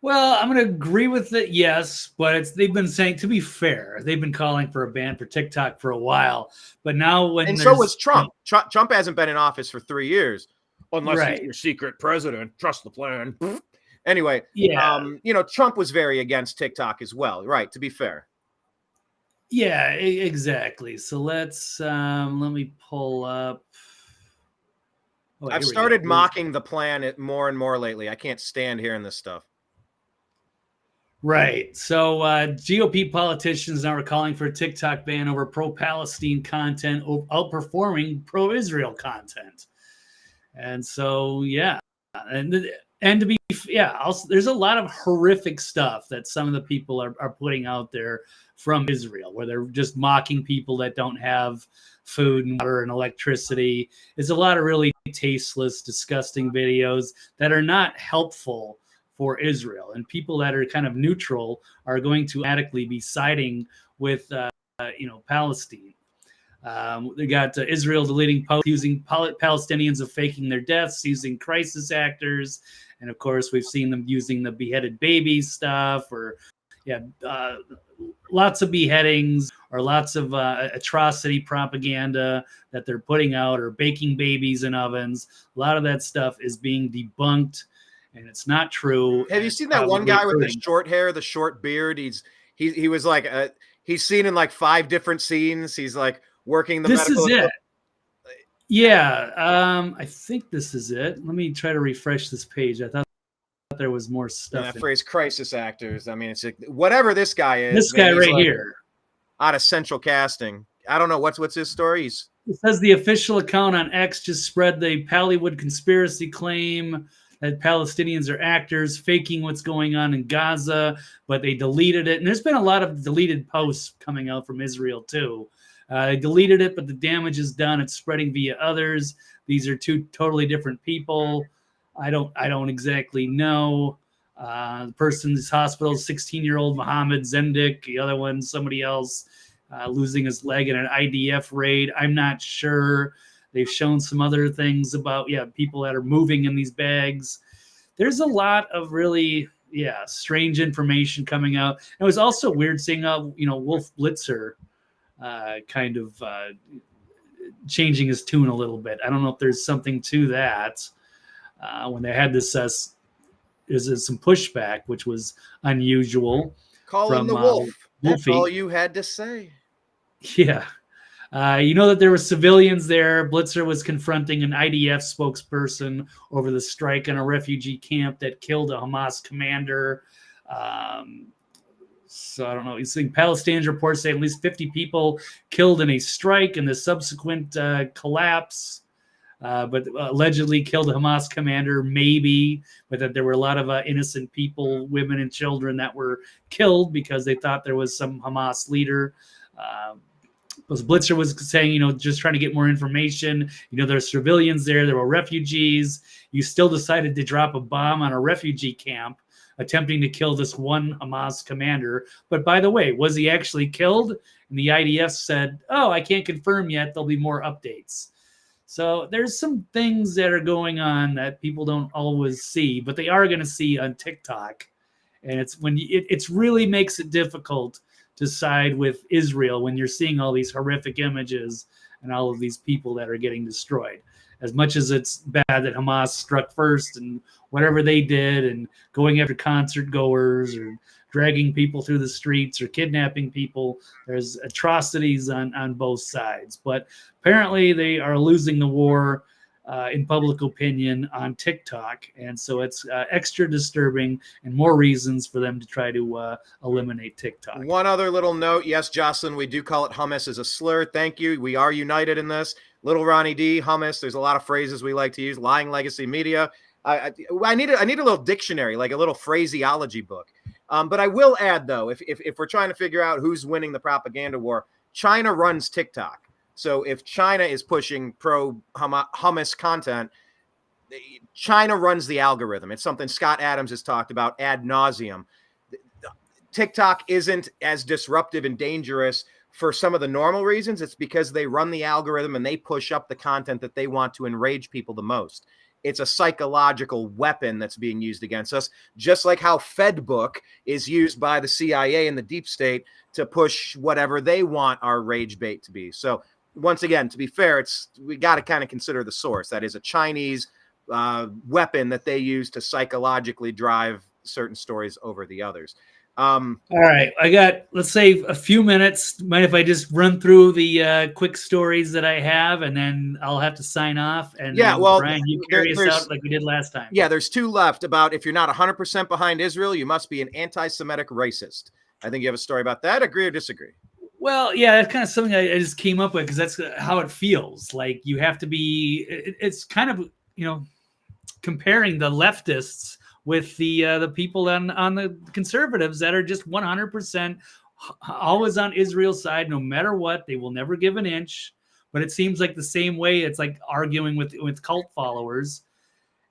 Well, I'm going to agree with it, yes, but they've been saying, to be fair, they've been calling for a ban for TikTok for a while. But now and so was Trump. Trump hasn't been in office for 3 years. Unless he's your secret president. Trust the plan. Anyway, Trump was very against TikTok as well, right? To be fair. Yeah, exactly. So let me pull up. Oh, I've started mocking the plan more and more lately. I can't stand hearing this stuff. Right. So GOP politicians now are calling for a TikTok ban over pro-Palestine content, outperforming pro-Israel content. And so, yeah. And to be, also, there's a lot of horrific stuff that some of the people are putting out there from Israel, where they're just mocking people that don't have food and water and electricity. There's a lot of really tasteless, disgusting videos that are not helpful for Israel. And people that are kind of neutral are going to automatically be siding with, Palestine. They got Israel deleting posts using Palestinians of faking their deaths, using crisis actors. And of course, we've seen them using the beheaded babies stuff, or lots of beheadings, or lots of atrocity propaganda that they're putting out, or baking babies in ovens. A lot of that stuff is being debunked, and it's not true. Have you seen that one guy with the short hair, the short beard? He was like he's seen in like 5 different scenes. He's like working the This medical. is it. Yeah, I think this is it. Let me try to refresh this page. I thought there was more stuff. That phrase, crisis actors. I mean, it's like, whatever this guy is. This guy right here, out of Central Casting. I don't know what's his story. It says the official account on X just spread the Pallywood conspiracy claim that Palestinians are actors faking what's going on in Gaza, but they deleted it. And there's been a lot of deleted posts coming out from Israel too. They deleted it, but the damage is done. It's spreading via others. These are 2 totally different people. I don't exactly know. The person's hospital, 16-year-old Mohammed Zendik. The other one, somebody else losing his leg in an IDF raid. I'm not sure. They've shown some other things about, people that are moving in these bags. There's a lot of really, strange information coming out. And it was also weird seeing, Wolf Blitzer kind of changing his tune a little bit. I don't know if there's something to that. When they had this, there's some pushback, which was unusual. Call him the Wolf. That's all you had to say. Yeah. That there were civilians there. Blitzer was confronting an IDF spokesperson over the strike in a refugee camp that killed a Hamas commander. So I don't know. He's saying Palestinian reports say at least 50 people killed in a strike and the subsequent collapse. But allegedly killed a Hamas commander, maybe, but that there were a lot of innocent people, women and children that were killed because they thought there was some Hamas leader. Blitzer was saying, just trying to get more information. There's civilians there. There were refugees. You still decided to drop a bomb on a refugee camp, attempting to kill this one Hamas commander. But by the way, was he actually killed? And the IDF said, I can't confirm yet. There'll be more updates. So there's some things that are going on that people don't always see, but they are going to see on TikTok. And it's when it's really makes it difficult to side with Israel when you're seeing all these horrific images and all of these people that are getting destroyed. As much as it's bad that Hamas struck first and whatever they did and going after concert goers or dragging people through the streets or kidnapping people, there's atrocities on both sides. But apparently they are losing the war in public opinion on TikTok. And so it's extra disturbing and more reasons for them to try to eliminate TikTok. One other little note. Yes, Jocelyn, we do call it hummus as a slur. Thank you. We are united in this. Little Ronnie D, hummus. There's a lot of phrases we like to use. Lying legacy media. I need a little dictionary, like a little phraseology book. But I will add, though, if we're trying to figure out who's winning the propaganda war, China runs TikTok. So if China is pushing pro-Hamas content, China runs the algorithm. It's something Scott Adams has talked about ad nauseum. TikTok isn't as disruptive and dangerous for some of the normal reasons. It's because they run the algorithm and they push up the content that they want to enrage people the most. It's a psychological weapon that's being used against us, just like how Fedbook is used by the CIA and the deep state to push whatever they want our rage bait to be. So once again, to be fair, we got to kind of consider the source. That is a Chinese weapon that they use to psychologically drive certain stories over the others. All right, let's say a few minutes. Mind if I just run through the quick stories that I have, and then I'll have to sign off. And yeah, well, Brian, you carry us out like we did last time. Yeah, there's two left about if you're not 100% behind Israel, you must be an anti-Semitic racist. I think you have a story about that. Agree or disagree? Well, yeah, that's kind of something I just came up with because that's how it feels. Like you have to be. It's kind of comparing the leftists with the people on the conservatives that are just 100% always on Israel's side, no matter what. They will never give an inch. But it seems like the same way it's like arguing with cult followers.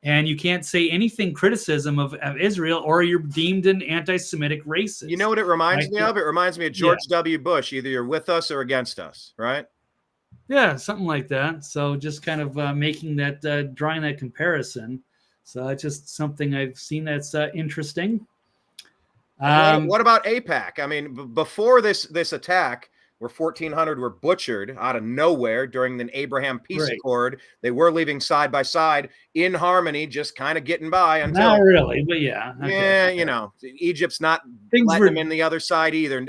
And you can't say anything criticism of Israel or you're deemed an anti-Semitic racist. You know what it reminds me of? It reminds me of George W. Bush. Either you're with us or against us, right? Yeah, something like that. So just kind of making that, drawing that comparison. So it's just something I've seen that's interesting. What about AIPAC? I mean, before this attack, where 1,400 were butchered out of nowhere during the Abraham Peace Accord, they were living side by side in harmony, just kind of getting by until. Not really, but yeah. Okay. Yeah, Egypt's not letting them in the other side either.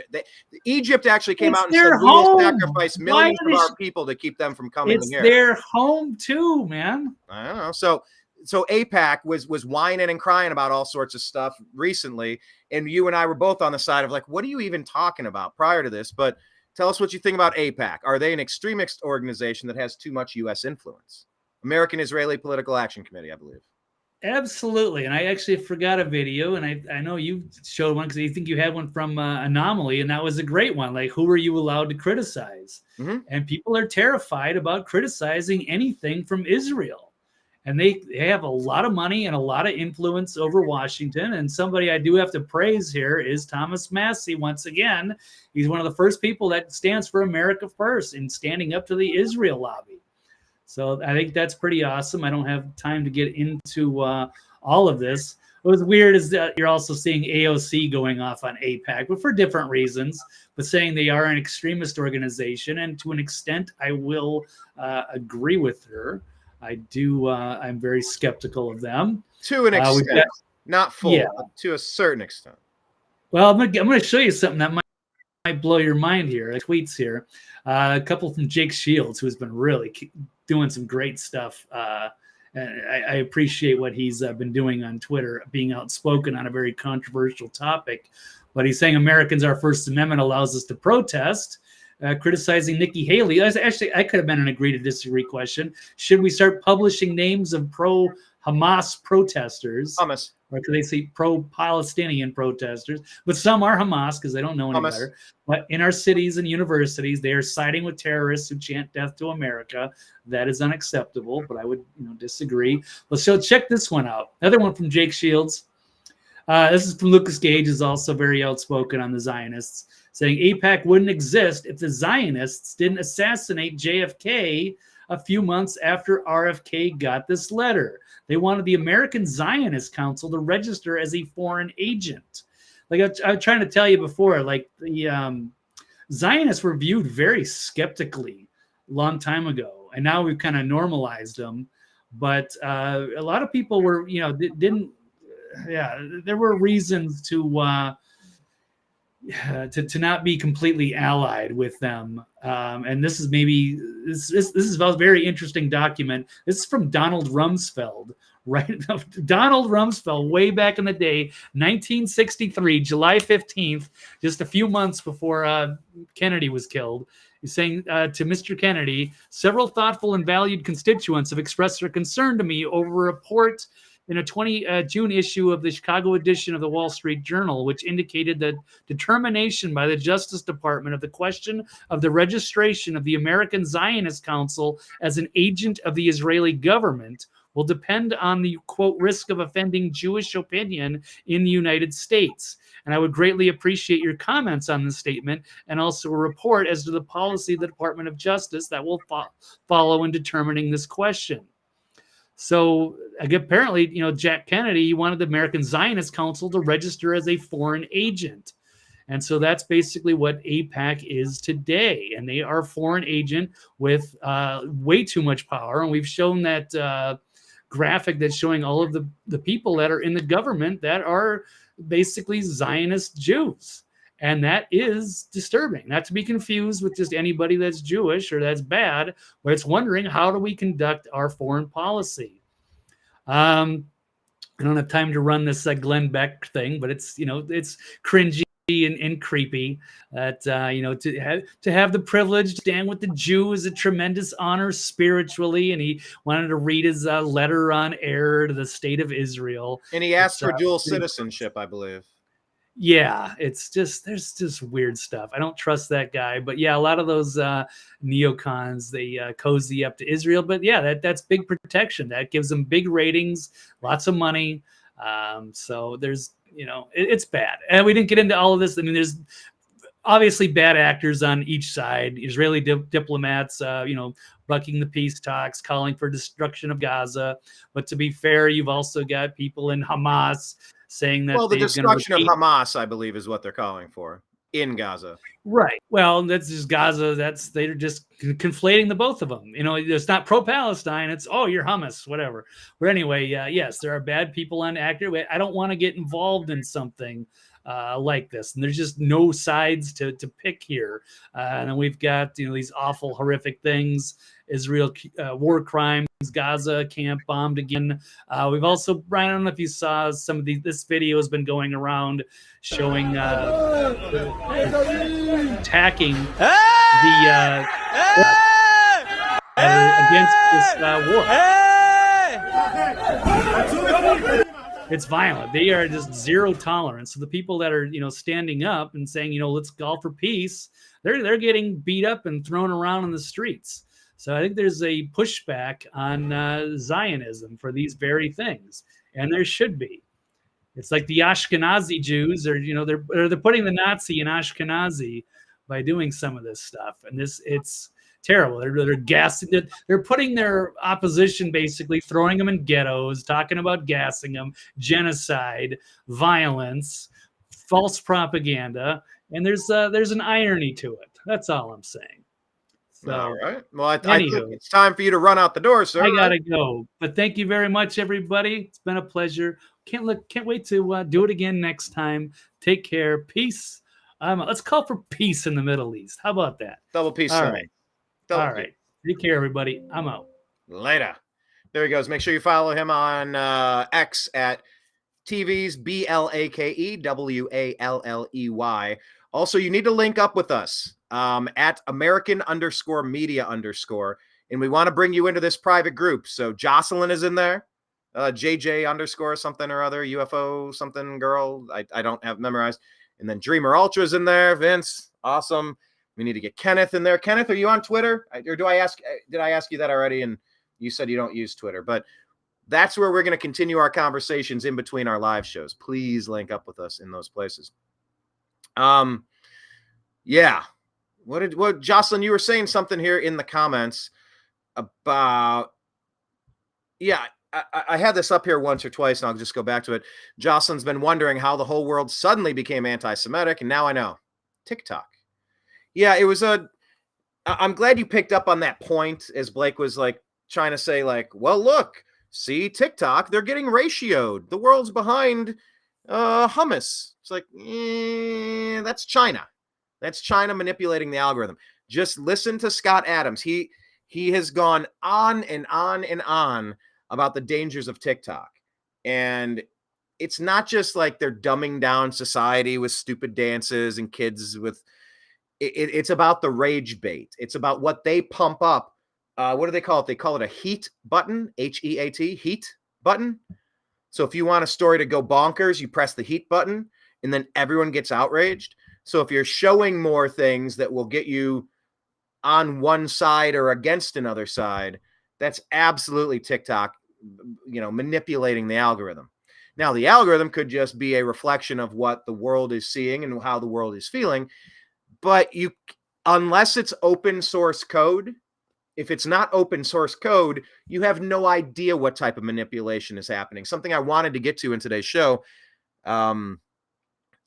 Egypt actually came out and said, we will sacrifice millions of our people to keep them from coming here. It's their home too, man. I don't know. So AIPAC was whining and crying about all sorts of stuff recently, and you and I were both on the side of like, what are you even talking about prior to this? But tell us what you think about AIPAC. Are they an extremist organization that has too much U.S. influence? American Israeli Political Action Committee, I believe. Absolutely. And I actually forgot a video, and I know you showed one because I think you had one from Anomaly, and that was a great one. Like, who are you allowed to criticize? Mm-hmm. And people are terrified about criticizing anything from Israel. And they have a lot of money and a lot of influence over Washington. And somebody I do have to praise here is Thomas Massie. Once again, he's one of the first people that stands for America first in standing up to the Israel lobby. So I think that's pretty awesome. I don't have time to get into all of this. What's weird is that you're also seeing AOC going off on AIPAC, but for different reasons, but saying they are an extremist organization. And to an extent, I will agree with her. I do. I'm very skeptical of them. To an extent, not full, but to a certain extent. Well, I'm going to show you something that might blow your mind here. Tweets here. A couple from Jake Shields, who has been really doing some great stuff. And I appreciate what he's been doing on Twitter, being outspoken on a very controversial topic. But he's saying Americans, our First Amendment allows us to protest. Criticizing Nikki Haley. Actually, I could have been an agree to disagree question. Should we start publishing names of pro-Hamas protesters? Hamas. Or could they say pro-Palestinian protesters? But some are Hamas because they don't know any better. But in our cities and universities, they are siding with terrorists who chant death to America. That is unacceptable, but I would disagree. But so check this one out. Another one from Jake Shields. This is from Lucas Gage, is also very outspoken on the Zionists, saying AIPAC wouldn't exist if the Zionists didn't assassinate JFK a few months after RFK got this letter. They wanted the American Zionist Council to register as a foreign agent. Like I was trying to tell you before, like the Zionists were viewed very skeptically a long time ago, and now we've kind of normalized them. But a lot of people were, didn't. Yeah, there were reasons to not be completely allied with them. And this is this is a very interesting document. This is from Donald Rumsfeld, right? Donald Rumsfeld, way back in the day, 1963, July 15th, just a few months before Kennedy was killed. He's saying to Mr. Kennedy, several thoughtful and valued constituents have expressed their concern to me over a report in a June issue of the Chicago edition of the Wall Street Journal, which indicated that determination by the Justice Department of the question of the registration of the American Zionist Council as an agent of the Israeli government will depend on the, quote, risk of offending Jewish opinion in the United States. And I would greatly appreciate your comments on this statement and also a report as to the policy of the Department of Justice that will follow in determining this question. So apparently, Jack Kennedy wanted the American Zionist Council to register as a foreign agent. And so that's basically what AIPAC is today. And they are a foreign agent with way too much power. And we've shown that graphic that's showing all of the people that are in the government that are basically Zionist Jews. And that is disturbing, not to be confused with just anybody that's Jewish or that's bad, but it's wondering, how do we conduct our foreign policy? I don't have time to run this Glenn Beck thing, but it's, it's cringy and creepy that, to have the privilege to stand with the Jew is a tremendous honor spiritually. And he wanted to read his letter on air to the state of Israel. And he asked for dual citizenship, I believe. Yeah, it's just, there's just weird stuff. I don't trust that guy. But yeah, a lot of those neocons, they cozy up to Israel. But yeah, that's big protection. That gives them big ratings, lots of money. So there's, it's bad. And we didn't get into all of this. I mean, there's obviously bad actors on each side. Israeli diplomats, bucking the peace talks, calling for destruction of Gaza. But to be fair, you've also got people in Hamas saying that, the destruction of Hamas, I believe, is what they're calling for in Gaza. Right. Well, that's just Gaza. They're just conflating the both of them. It's not pro-Palestine. It's, you're Hamas, whatever. But anyway, yes, there are bad people on actor. I don't want to get involved in something like this. And there's just no sides to pick here. And then we've got, these awful, horrific things. Israel war crimes, Gaza camp bombed again. We've also, Brian, I don't know if you saw some of this video has been going around showing attacking the against this war. It's violent. They are just zero tolerance. So the people that are, standing up and saying, let's call for peace, they're getting beat up and thrown around in the streets. So I think there's a pushback on Zionism for these very things, and there should be. It's like the Ashkenazi Jews, or they're putting the Nazi in Ashkenazi by doing some of this stuff, and it's terrible. They're gassing. They're putting their opposition, basically throwing them in ghettos, talking about gassing them, genocide, violence, false propaganda, and there's an irony to it. That's all I'm saying. So, all right. Well, I think it's time for you to run out the door, sir. I gotta go. But thank you very much, everybody. It's been a pleasure. Can't wait to do it again next time. Take care. Peace. Let's call for peace in the Middle East. How about that? Double peace. All right. All right. Take care, everybody. I'm out. Later. There he goes. Make sure you follow him on X at TV's BLAKEWALLEY. Also, you need to link up with us at American_media_. And we want to bring you into this private group. So Jocelyn is in there. JJ_ something or other, UFO something girl. I don't have memorized. And then Dreamer Ultra's in there. Vince, awesome. We need to get Kenneth in there. Kenneth, are you on Twitter? Or did I ask you that already? And you said you don't use Twitter. But that's where we're going to continue our conversations in between our live shows. Please link up with us in those places. Yeah. What Jocelyn, you were saying something here in the comments. about, yeah, I had this up here once or twice, and I'll just go back to it. Jocelyn's been wondering how the whole world suddenly became anti-Semitic, and now I know. TikTok. Yeah, it was I'm glad you picked up on that point, as Blake was like trying to say, like, well, look, see TikTok, they're getting ratioed. The world's behind hummus. It's like, that's China. That's China manipulating the algorithm. Just listen to Scott Adams. He has gone on and on and on about the dangers of TikTok. And it's not just like they're dumbing down society with stupid dances and kids with it's about the rage bait. It's about what they pump up. What do they call it? They call it a heat button, H-E-A-T, heat button. So if you want a story to go bonkers, you press the heat button and then everyone gets outraged. So if you're showing more things that will get you on one side or against another side, that's absolutely TikTok, manipulating the algorithm. Now, the algorithm could just be a reflection of what the world is seeing and how the world is feeling. But unless it's open source code, if it's not open source code, you have no idea what type of manipulation is happening. Something I wanted to get to in today's show. And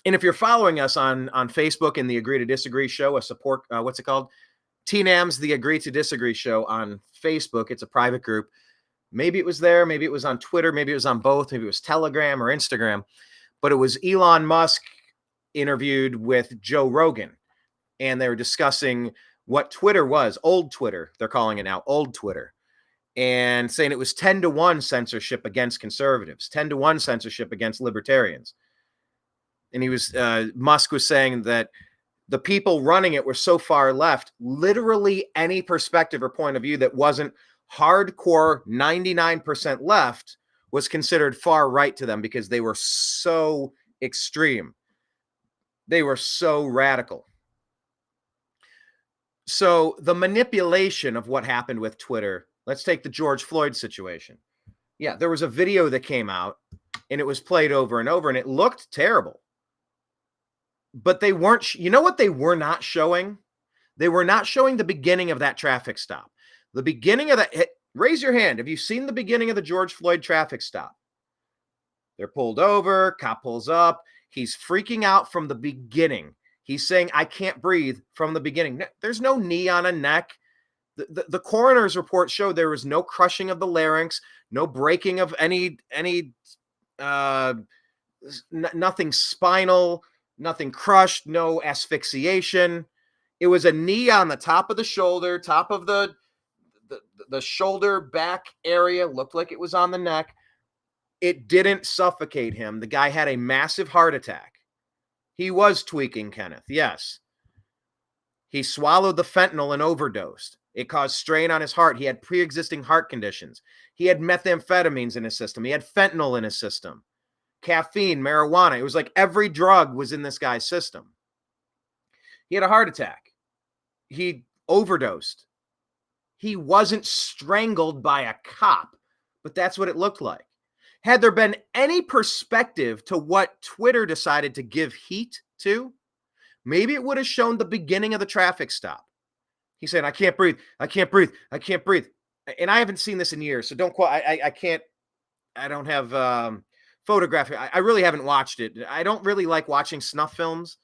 if you're following us on Facebook in the Agree to Disagree show, a support, what's it called? TNAM's The Agree to Disagree show on Facebook. It's a private group. Maybe it was there. Maybe it was on Twitter. Maybe it was on both. Maybe it was Telegram or Instagram. But it was Elon Musk interviewed with Joe Rogan. And they were discussing what Twitter was, old Twitter. They're calling it now old Twitter. And saying it was 10-1 censorship against conservatives, 10-1 censorship against libertarians. And Musk was saying that the people running it were so far left, literally any perspective or point of view that wasn't hardcore 99% left was considered far right to them because they were so extreme. They were so radical. So the manipulation of what happened with Twitter, let's take the George Floyd situation. Yeah, there was a video that came out and it was played over and over and it looked terrible. But they weren't, you know what they were not showing? They were not showing the beginning of that traffic stop. The beginning of that, raise your hand. Have you seen the beginning of the George Floyd traffic stop? They're pulled over, cop pulls up. He's freaking out from the beginning. He's saying, I can't breathe from the beginning. There's no knee on a neck. The coroner's report showed there was no crushing of the larynx, no breaking of nothing spinal, nothing crushed, no asphyxiation. It was a knee on the top of the shoulder, top of the shoulder back area, looked like it was on the neck. It didn't suffocate him. The guy had a massive heart attack. He was tweaking, Kenneth. Yes. He swallowed the fentanyl and overdosed. It caused strain on his heart. He had pre-existing heart conditions. He had methamphetamines in his system. He had fentanyl in his system. Caffeine, marijuana. It was like every drug was in this guy's system. He had a heart attack. He overdosed. He wasn't strangled by a cop, but that's what it looked like. Had there been any perspective to what Twitter decided to give heat to, maybe it would have shown the beginning of the traffic stop. He said, I can't breathe. I can't breathe. I can't breathe. And I haven't seen this in years, so don't quote. I can't. I don't have photographic. I really haven't watched it. I don't really like watching snuff films.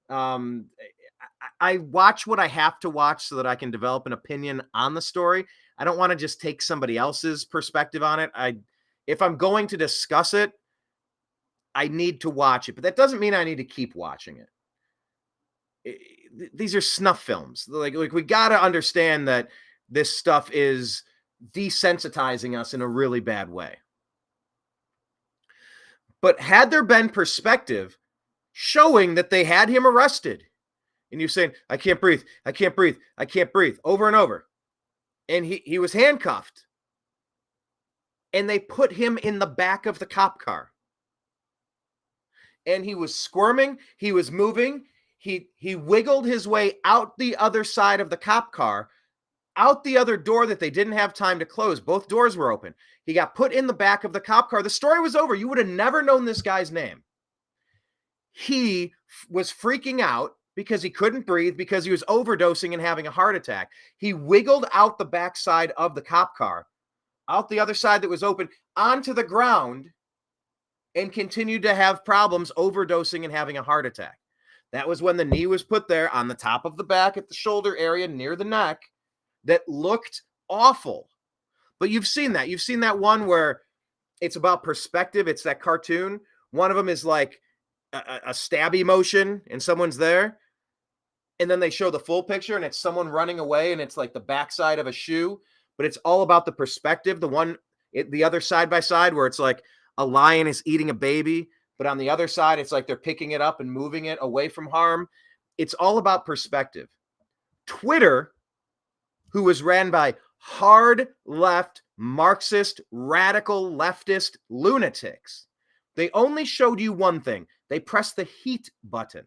I watch what I have to watch so that I can develop an opinion on the story. I don't want to just take somebody else's perspective on it. If I'm going to discuss it, I need to watch it, but that doesn't mean I need to keep watching it. These are snuff films. Like we got to understand that this stuff is desensitizing us in a really bad way. But had there been perspective showing that they had him arrested, and you're saying, I can't breathe, I can't breathe, I can't breathe, over and over, and he was handcuffed, and they put him in the back of the cop car, and he was squirming, he was moving, he wiggled his way out the other side of the cop car, out the other door that they didn't have time to close. Both doors were open. He got put in the back of the cop car. The story was over. You would have never known this guy's name. He was freaking out because he couldn't breathe, because he was overdosing and having a heart attack. He wiggled out the backside of the cop car, out the other side that was open, onto the ground, and continued to have problems overdosing and having a heart attack. That was when the knee was put there on the top of the back at the shoulder area near the neck that looked awful. But you've seen that. You've seen that one where it's about perspective. It's that cartoon. One of them is like a stabby motion and someone's there. And then they show the full picture and it's someone running away and it's like the backside of a shoe. But it's all about the perspective. The other side by side where it's like a lion is eating a baby. But on the other side, it's like they're picking it up and moving it away from harm. It's all about perspective. Twitter, who was ran by hard left, Marxist, radical leftist lunatics, they only showed you one thing. They pressed the heat button,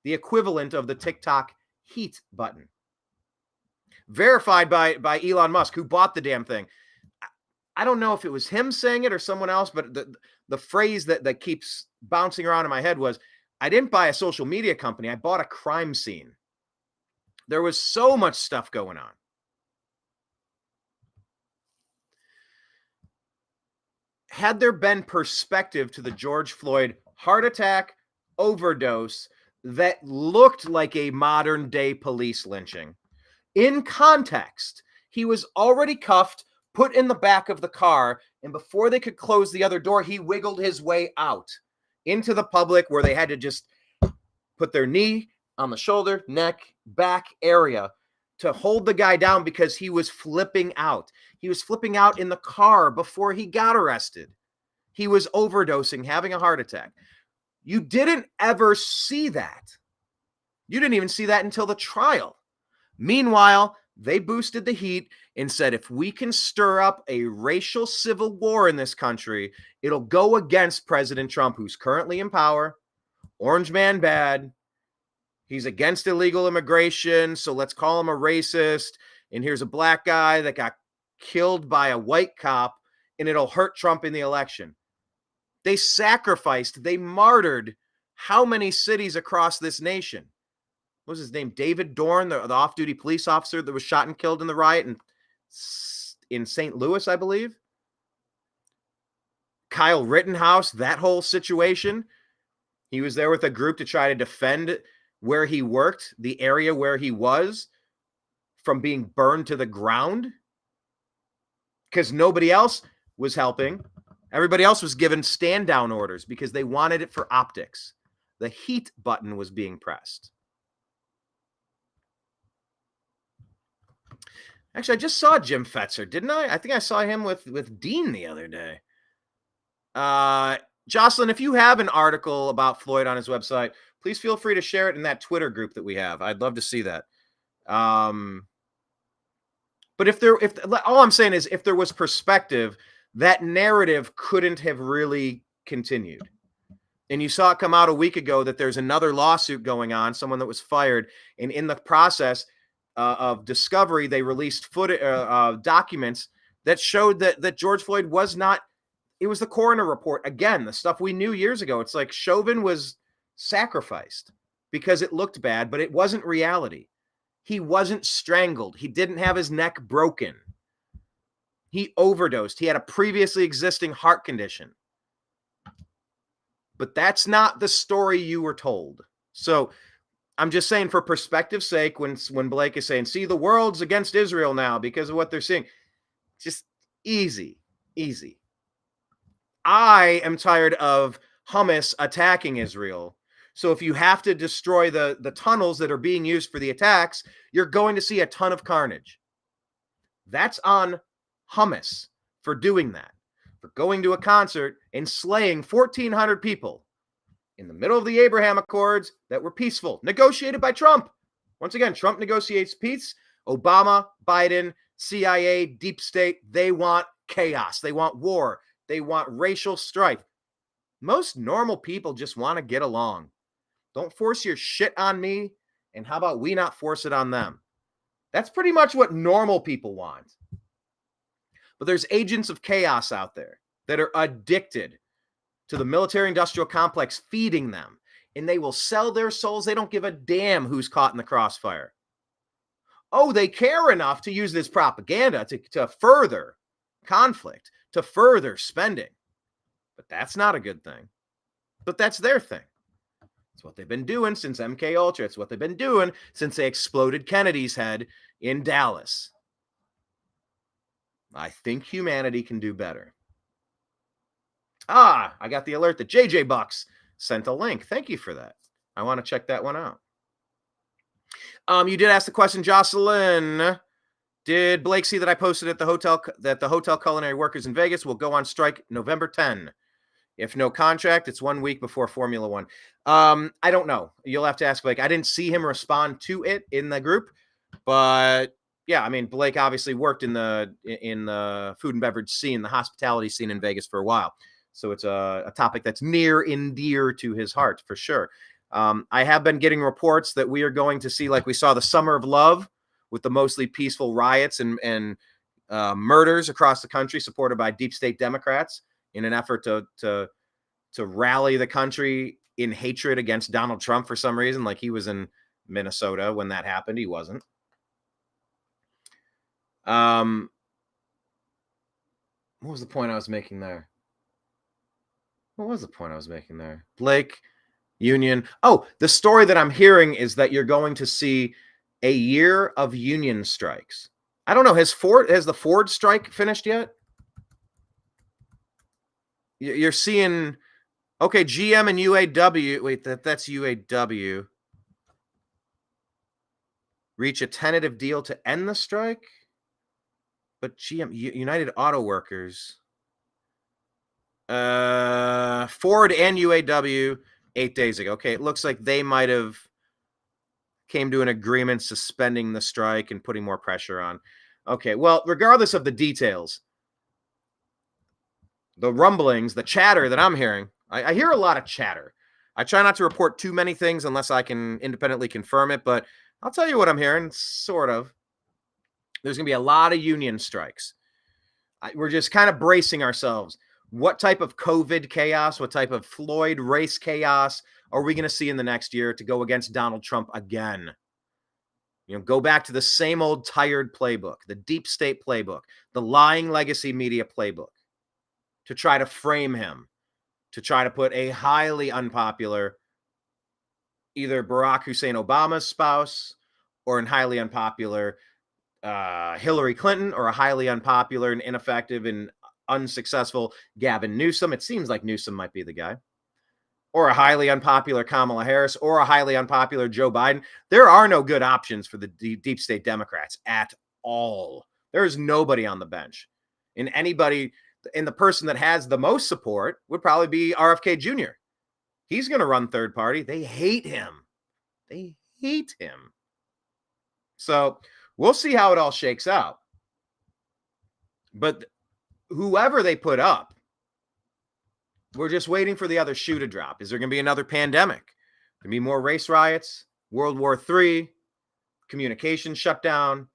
the equivalent of the TikTok heat button. Verified by Elon Musk, who bought the damn thing. I don't know if it was him saying it or someone else, but the phrase that keeps bouncing around in my head was, I didn't buy a social media company. I bought a crime scene. There was so much stuff going on. Had there been perspective to the George Floyd heart attack, overdose, that looked like a modern day police lynching, in context, he was already cuffed, put in the back of the car, and before they could close the other door, he wiggled his way out into the public where they had to just put their knee on the shoulder, neck, back area to hold the guy down because he was flipping out. He was flipping out in the car before he got arrested. He was overdosing, having a heart attack. You didn't ever see that. You didn't even see that until the trial. Meanwhile, they boosted the heat and said, if we can stir up a racial civil war in this country, it'll go against President Trump, who's currently in power. Orange man bad. He's against illegal immigration, so let's call him a racist. And here's a black guy that got killed by a white cop, and it'll hurt Trump in the election. They sacrificed, they martyred how many cities across this nation? What was his name? David Dorn, the off-duty police officer that was shot and killed in the riot in St. Louis, I believe. Kyle Rittenhouse, that whole situation. He was there with a group to try to defend where he worked, the area where he was, from being burned to the ground because nobody else was helping. Everybody else was given stand-down orders because they wanted it for optics. The heat button was being pressed. Actually, I just saw Jim Fetzer, didn't I? I think I saw him with Dean the other day. Jocelyn, if you have an article about Floyd on his website, please feel free to share it in that Twitter group that we have. I'd love to see that. But all I'm saying is, if there was perspective, that narrative couldn't have really continued. And you saw it come out a week ago that there's another lawsuit going on, someone that was fired, and in the process of discovery, they released documents that showed that George Floyd was not. It was the coroner report again, the stuff we knew years ago. It's like Chauvin was sacrificed because it looked bad, but it wasn't reality. He wasn't strangled. He didn't have his neck broken. He overdosed. He had a previously existing heart condition. But that's not the story you were told. So I'm just saying, for perspective's sake, when Blake is saying, see, the world's against Israel now because of what they're seeing, just easy. I am tired of Hamas attacking Israel. So if you have to destroy the tunnels that are being used for the attacks, you're going to see a ton of carnage. That's on Hamas for doing that, for going to a concert and slaying 1,400 people in the middle of the Abraham Accords that were peaceful, negotiated by Trump. Once again, Trump negotiates peace. Obama, Biden, CIA, deep state, they want chaos. They want war. They want racial strife. Most normal people just want to get along. Don't force your shit on me. And how about we not force it on them? That's pretty much what normal people want. But there's agents of chaos out there that are addicted to the military-industrial complex feeding them. and they will sell their souls. They don't give a damn who's caught in the crossfire. Oh, they care enough to use this propaganda to further conflict, to further spending. But that's not a good thing. But that's their thing. It's what they've been doing since MK Ultra. It's what they've been doing since they exploded Kennedy's head in Dallas. I think humanity can do better. I got the alert that JJ Bucks sent a link. Thank you for that. I want to check that one out. You did ask the question, Jocelyn. Did Blake see that I posted at the hotel that the hotel culinary workers in Vegas will go on strike November 10? If no contract, it's 1 week before Formula One. I don't know. You'll have to ask Blake. I didn't see him respond to it in the group, but yeah, I mean, Blake obviously worked in the food and beverage scene, the hospitality scene in Vegas for a while. So it's a topic that's near and dear to his heart for sure. I have been getting reports that we are going to see, like we saw the Summer of Love with the mostly peaceful riots and murders across the country supported by deep state Democrats in an effort to rally the country in hatred against Donald Trump for some reason, like he was in Minnesota when that happened. He wasn't. What was the point I was making there? Blake, union. Oh, the story that I'm hearing is that you're going to see a year of union strikes. I don't know. Has the Ford strike finished yet? You're seeing, okay, GM and UAW. Wait, that's UAW. Reach a tentative deal to end the strike. But GM, United Auto Workers, Ford and UAW 8 days ago. Okay, it looks like they might have came to an agreement suspending the strike and putting more pressure on. Okay, well, regardless of the details, the rumblings, the chatter that I'm hearing, I hear a lot of chatter. I try not to report too many things unless I can independently confirm it, but I'll tell you what I'm hearing, sort of. There's going to be a lot of union strikes. We're just kind of bracing ourselves. What type of COVID chaos, what type of Floyd race chaos are we going to see in the next year to go against Donald Trump again? Go back to the same old tired playbook, the deep state playbook, the lying legacy media playbook, to try to frame him, to try to put a highly unpopular, either Barack Hussein Obama's spouse or a highly unpopular Hillary Clinton, or a highly unpopular and ineffective and unsuccessful Gavin Newsom. It seems like Newsom might be the guy. Or a highly unpopular Kamala Harris, or a highly unpopular Joe Biden. There are no good options for the deep state Democrats at all. There is nobody on the bench. And the person that has the most support would probably be RFK Jr. He's going to run third party. They hate him. So we'll see how it all shakes out. But whoever they put up, we're just waiting for the other shoe to drop. Is there going to be another pandemic? Going to be more race riots, World War III, communication shut down,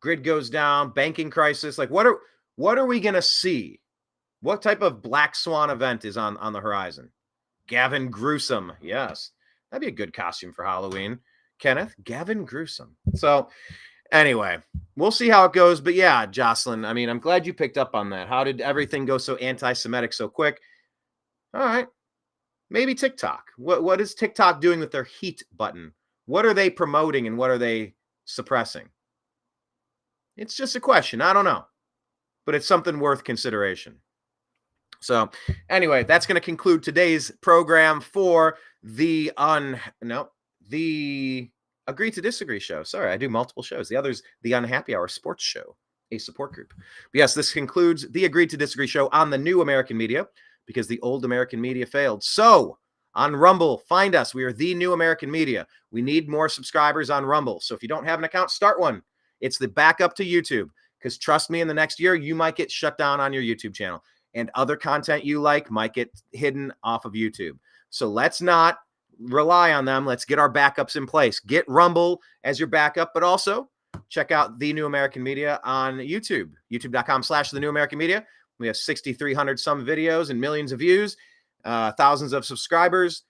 grid goes down, banking crisis? Like, what are we going to see? What type of black swan event is on the horizon? Gavin Gruesome. Yes. That'd be a good costume for Halloween. Kenneth, Gavin Gruesome. So anyway, we'll see how it goes. But yeah, Jocelyn, I mean, I'm glad you picked up on that. How did everything go so anti-Semitic so quick? All right. Maybe TikTok. What is TikTok doing with their heat button? What are they promoting and what are they suppressing? It's just a question. I don't know. But it's something worth consideration. So anyway, that's going to conclude today's program for the Agree to Disagree show. Sorry, I do multiple shows. The other's the Unhappy Hour Sports Show, a support group. But yes, this concludes the Agree to Disagree show on the new American media, because the old American media failed. So on Rumble, find us. We are the new American media. We need more subscribers on Rumble. So if you don't have an account, start one. It's the backup to YouTube, because trust me, in the next year, you might get shut down on your YouTube channel, and other content you like might get hidden off of YouTube. So let's not rely on them. Let's get our backups in place. Get Rumble as your backup, but also check out The New American Media on YouTube, youtube.com/The New American Media. We have 6,300 some videos and millions of views, thousands of subscribers.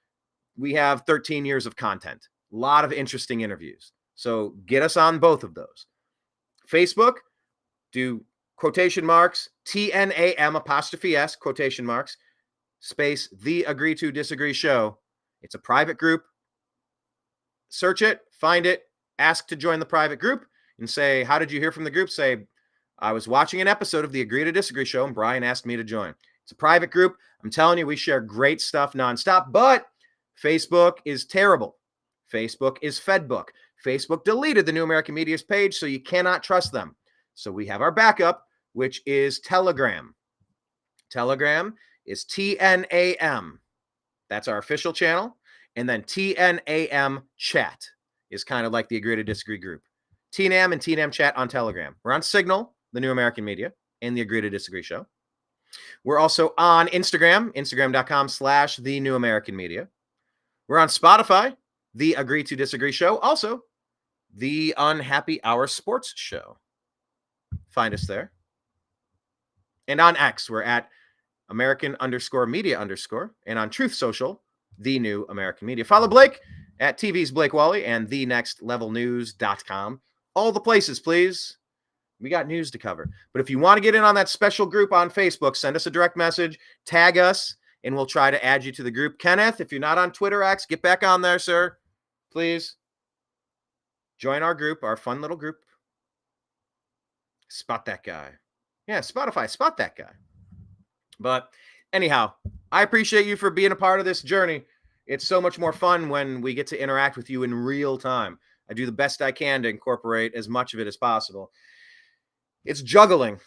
we have 13 years of content, a lot of interesting interviews. So get us on both of those. Facebook, do quotation marks, TNAM apostrophe S, quotation marks, space, the Agree to Disagree Show. It's a private group. Search it, find it, ask to join the private group, and say, how did you hear from the group? Say, I was watching an episode of the Agree to Disagree Show, and Brian asked me to join. It's a private group. I'm telling you, we share great stuff nonstop, but Facebook is terrible. Facebook is Fedbook. Facebook deleted the New American Media's page, so you cannot trust them. So we have our backup, which is Telegram. Telegram is TNAM. That's our official channel. And then TNAM chat is kind of like the Agree to Disagree group. TNAM and TNAM chat on Telegram. We're on Signal, the New American Media, and the Agree to Disagree Show. We're also on Instagram, instagram.com/the New American Media. We're on Spotify, the Agree to Disagree Show. Also, the Unhappy Hour Sports Show. Find us there. And on X, we're at American_media_. And on Truth Social, the New American Media. Follow Blake at TV's Blake Walley and thenextlevelnews.com. All the places, please. We got news to cover. But if you want to get in on that special group on Facebook, send us a direct message, tag us, and we'll try to add you to the group. Kenneth, if you're not on Twitter X, get back on there, sir. Please. Join our group, our fun little group. Spot that guy. Yeah, Spotify, spot that guy. But anyhow, I appreciate you for being a part of this journey. It's so much more fun when we get to interact with you in real time. I do the best I can to incorporate as much of it as possible. It's juggling,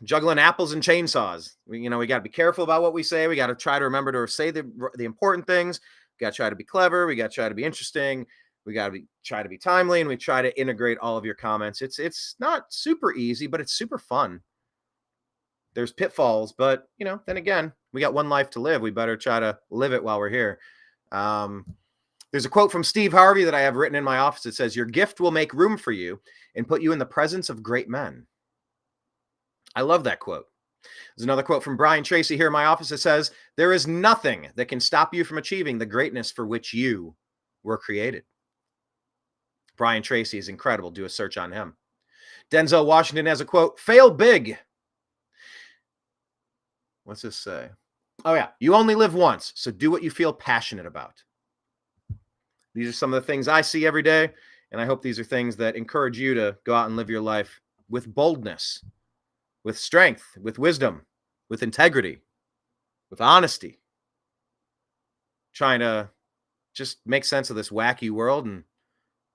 juggling apples and chainsaws. We got to be careful about what we say. We got to try to remember to say the important things. We got to try to be clever. We got to try to be interesting. We got to try to be timely, and we try to integrate all of your comments. It's not super easy, but it's super fun. There's pitfalls, but then again, we got one life to live. We better try to live it while we're here. There's a quote from Steve Harvey that I have written in my office. It says, "Your gift will make room for you and put you in the presence of great men." I love that quote. There's another quote from Brian Tracy here in my office that says, "There is nothing that can stop you from achieving the greatness for which you were created." Brian Tracy is incredible. Do a search on him. Denzel Washington has a quote, "Fail big." What's this say? Oh, yeah. "You only live once, so do what you feel passionate about." These are some of the things I see every day, and I hope these are things that encourage you to go out and live your life with boldness, with strength, with wisdom, with integrity, with honesty, trying to just make sense of this wacky world and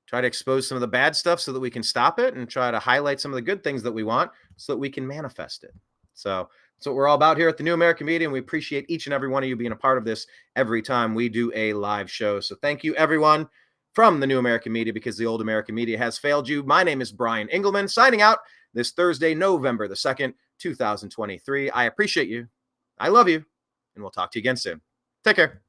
try to expose some of the bad stuff so that we can stop it, and try to highlight some of the good things that we want so that we can manifest it. So that's what we're all about here at the New American Media, and we appreciate each and every one of you being a part of this every time we do a live show. So thank you, everyone, from the New American Media, because the old American Media has failed you. My name is Brian Engelman, signing out this Thursday, November the 2nd, 2023. I appreciate you. I love you, and we'll talk to you again soon. Take care.